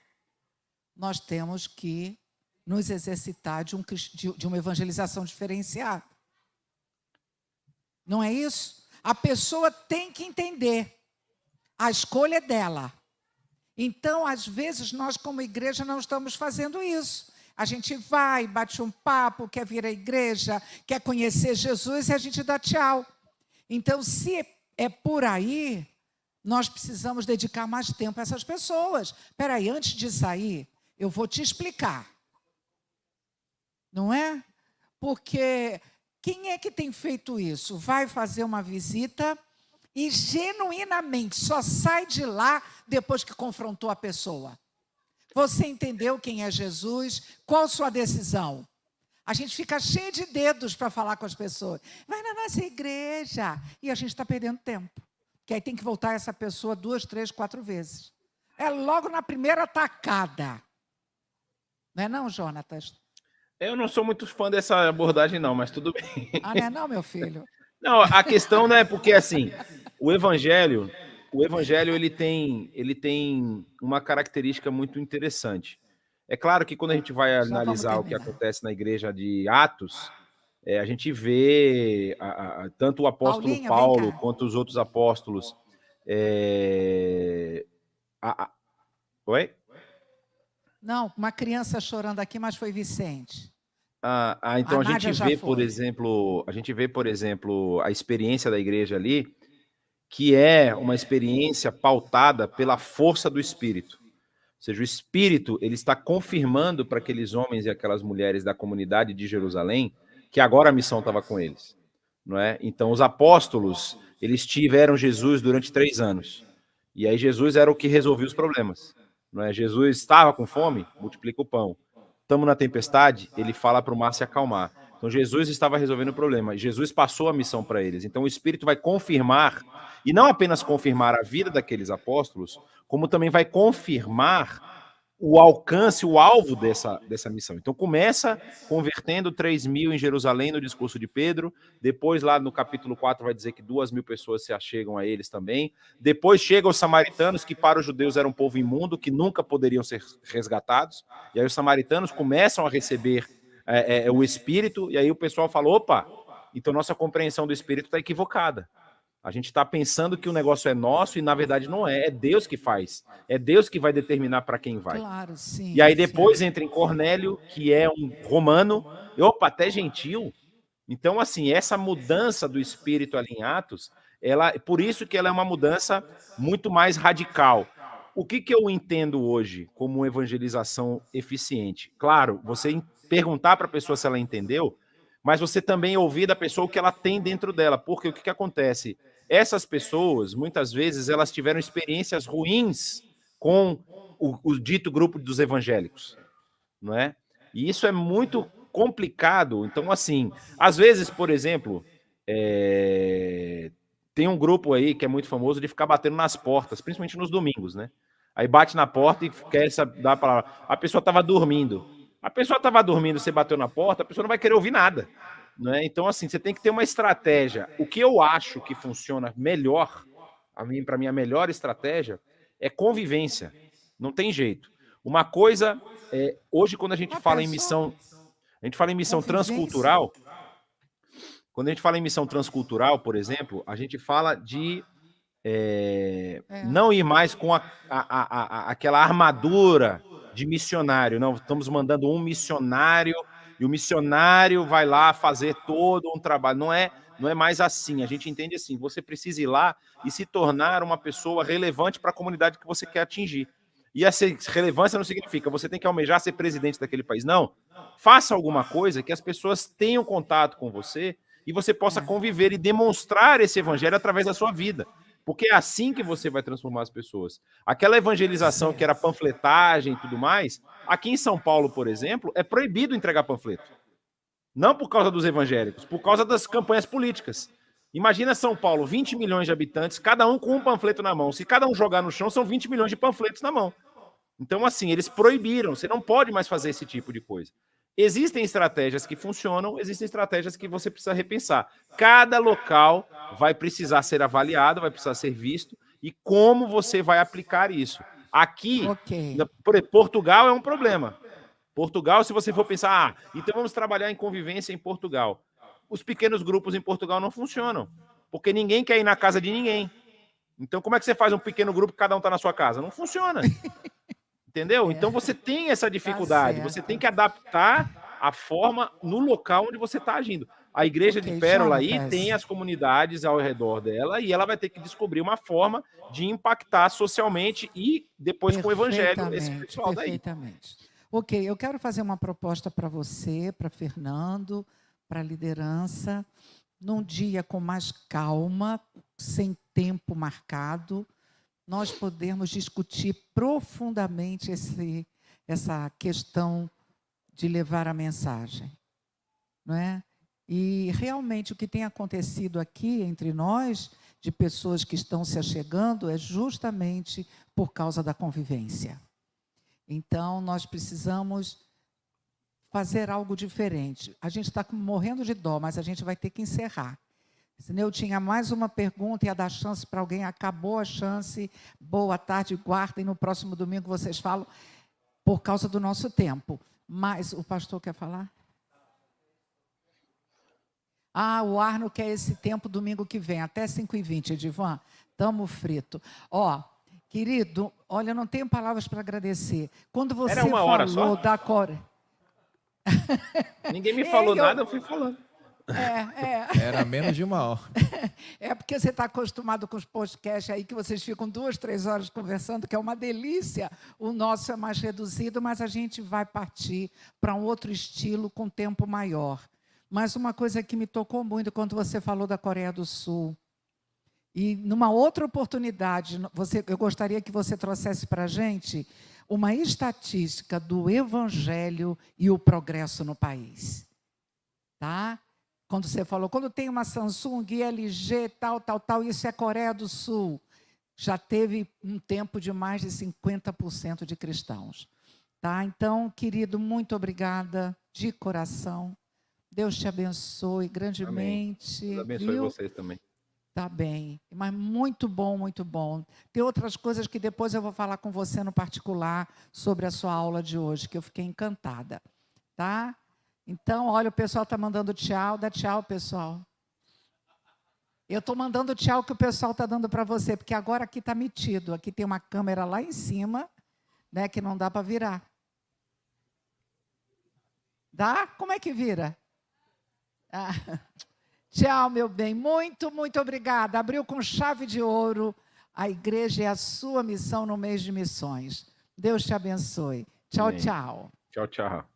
Nós temos que nos exercitar de uma evangelização diferenciada. Não é isso? A pessoa tem que entender. A escolha é dela. Então, às vezes, nós como igreja não estamos fazendo isso. A gente vai, bate um papo, quer vir à igreja, quer conhecer Jesus e a gente dá tchau. Então, se é por aí, nós precisamos dedicar mais tempo a essas pessoas. Espera aí, antes de sair, eu vou te explicar. Não é? Porque quem é que tem feito isso? Vai fazer uma visita e genuinamente só sai de lá depois que confrontou a pessoa. Você entendeu quem é Jesus? Qual sua decisão? A gente fica cheio de dedos para falar com as pessoas. Vai na nossa igreja. E a gente está perdendo tempo. Porque aí tem que voltar essa pessoa 2, 3, 4 vezes. É logo na primeira tacada. Não é não, Jonatas? Eu não sou muito fã dessa abordagem, não, mas tudo bem. Ah, não é não, meu filho? Não, a questão não é porque, assim, o evangelho ele tem uma característica muito interessante. É claro que quando a gente vai analisar o que acontece na igreja de Atos, a gente vê tanto o apóstolo Paulo quanto os outros apóstolos. Oi? Não, uma criança chorando aqui, mas foi Vicente. Então a gente vê, por exemplo, a experiência da igreja ali, que é uma experiência pautada pela força do Espírito. Ou seja, o Espírito ele está confirmando para aqueles homens e aquelas mulheres da comunidade de Jerusalém que agora a missão estava com eles. Não é? Então os apóstolos, eles tiveram Jesus durante 3 anos. E aí Jesus era o que resolvia os problemas. Não é? Jesus estava com fome, multiplica o pão. Estamos na tempestade, ele fala para o mar se acalmar. Então Jesus estava resolvendo o problema. Jesus passou a missão para eles. Então o Espírito vai confirmar, e não apenas confirmar a vida daqueles apóstolos, como também vai confirmar o alcance, o alvo dessa missão. Então começa convertendo 3.000 em Jerusalém no discurso de Pedro, depois lá no capítulo 4 vai dizer que 2.000 pessoas se achegam a eles também, depois chegam os samaritanos, que para os judeus era um povo imundo, que nunca poderiam ser resgatados, e aí os samaritanos começam a receber o Espírito, e aí o pessoal fala, opa, então nossa compreensão do Espírito está equivocada. A gente está pensando que o negócio é nosso e, na verdade, não é. É Deus que faz. É Deus que vai determinar para quem vai. Claro, sim. E aí depois entra em Cornélio, que é um romano, e opa, até gentil. Então, assim, essa mudança do Espírito ali em Atos, por isso que ela é uma mudança muito mais radical. O que eu entendo hoje como evangelização eficiente? Claro, você perguntar para a pessoa se ela entendeu, mas você também ouvir da pessoa o que ela tem dentro dela. Porque o que acontece? Essas pessoas, muitas vezes, elas tiveram experiências ruins com o dito grupo dos evangélicos, não é? E isso é muito complicado. Então, assim, às vezes, por exemplo, tem um grupo aí que é muito famoso de ficar batendo nas portas, principalmente nos domingos, né? Aí bate na porta e quer dar a palavra. A pessoa estava dormindo. A pessoa estava dormindo, você bateu na porta, a pessoa não vai querer ouvir nada. Né? Então, assim, você tem que ter uma estratégia. O que eu acho que funciona melhor, para mim, a melhor estratégia é convivência. Não tem jeito. Uma coisa, hoje, quando a gente fala em missão transcultural, quando a gente fala em missão transcultural, por exemplo, a gente fala de não ir mais com aquela armadura de missionário. Não, estamos mandando um missionário e o missionário vai lá fazer todo um trabalho. Não é mais assim. A gente entende assim, você precisa ir lá e se tornar uma pessoa relevante para a comunidade que você quer atingir. E essa relevância não significa você tem que almejar ser presidente daquele país. Não. Faça alguma coisa que as pessoas tenham contato com você e você possa conviver e demonstrar esse evangelho através da sua vida. Porque é assim que você vai transformar as pessoas. Aquela evangelização que era panfletagem e tudo mais, aqui em São Paulo, por exemplo, é proibido entregar panfleto. Não por causa dos evangélicos, por causa das campanhas políticas. Imagina São Paulo, 20 milhões de habitantes, cada um com um panfleto na mão. Se cada um jogar no chão, são 20 milhões de panfletos na mão. Então, assim, eles proibiram. Você não pode mais fazer esse tipo de coisa. Existem estratégias que funcionam, existem estratégias que você precisa repensar. Cada local vai precisar ser avaliado, vai precisar ser visto, e como você vai aplicar isso. Aqui, por exemplo, Portugal é um problema. Portugal, se você for pensar, então vamos trabalhar em convivência em Portugal. Os pequenos grupos em Portugal não funcionam, porque ninguém quer ir na casa de ninguém. Então, como é que você faz um pequeno grupo que cada um está na sua casa? Não funciona. Entendeu? Então você tem essa dificuldade, você tem que adaptar a forma no local onde você está agindo. A igreja de Pérola aí tem as comunidades ao redor dela e ela vai ter que descobrir uma forma de impactar socialmente e depois com o evangelho esse pessoal daí. Perfeitamente. Ok, eu quero fazer uma proposta para você, para Fernando, para a liderança, num dia com mais calma, sem tempo marcado, nós podemos discutir profundamente essa questão de levar a mensagem, não é? E realmente o que tem acontecido aqui entre nós, de pessoas que estão se achegando, é justamente por causa da convivência. Então, nós precisamos fazer algo diferente. A gente está morrendo de dó, mas a gente vai ter que encerrar. Eu tinha mais uma pergunta, ia dar chance para alguém, acabou a chance. Boa tarde, guardem, no próximo domingo vocês falam, por causa do nosso tempo. Mas o pastor quer falar? O Arno quer esse tempo domingo que vem, até 5h20, Edivan. Tamo frito. Querido, olha, não tenho palavras para agradecer. Quando você Era uma hora falou só? da Coreia... Ninguém me falou nada, eu fui falando. Era menos de uma hora. É porque você está acostumado com os podcasts aí que vocês ficam 2, 3 horas conversando, que é uma delícia. O nosso é mais reduzido, mas a gente vai partir para um outro estilo com tempo maior. Mas uma coisa que me tocou muito quando você falou da Coreia do Sul. E numa outra oportunidade, eu gostaria que você trouxesse para a gente uma estatística do evangelho e o progresso no país. Tá? Quando você falou, quando tem uma Samsung, LG, tal, isso é Coreia do Sul. Já teve um tempo de mais de 50% de cristãos. Tá? Então, querido, muito obrigada, de coração. Deus te abençoe grandemente. Deus abençoe vocês também. Tá bem, mas muito bom, muito bom. Tem outras coisas que depois eu vou falar com você no particular sobre a sua aula de hoje, que eu fiquei encantada. Tá? Então, olha, o pessoal está mandando tchau. Dá tchau, pessoal. Eu estou mandando tchau que o pessoal está dando para você, porque agora aqui está metido. Aqui tem uma câmera lá em cima, né, que não dá para virar. Dá? Como é que vira? Tchau, meu bem. Muito, muito obrigada. Abriu com chave de ouro. A igreja é a sua missão no mês de missões. Deus te abençoe. Tchau, Amém. tchau. Tchau, tchau.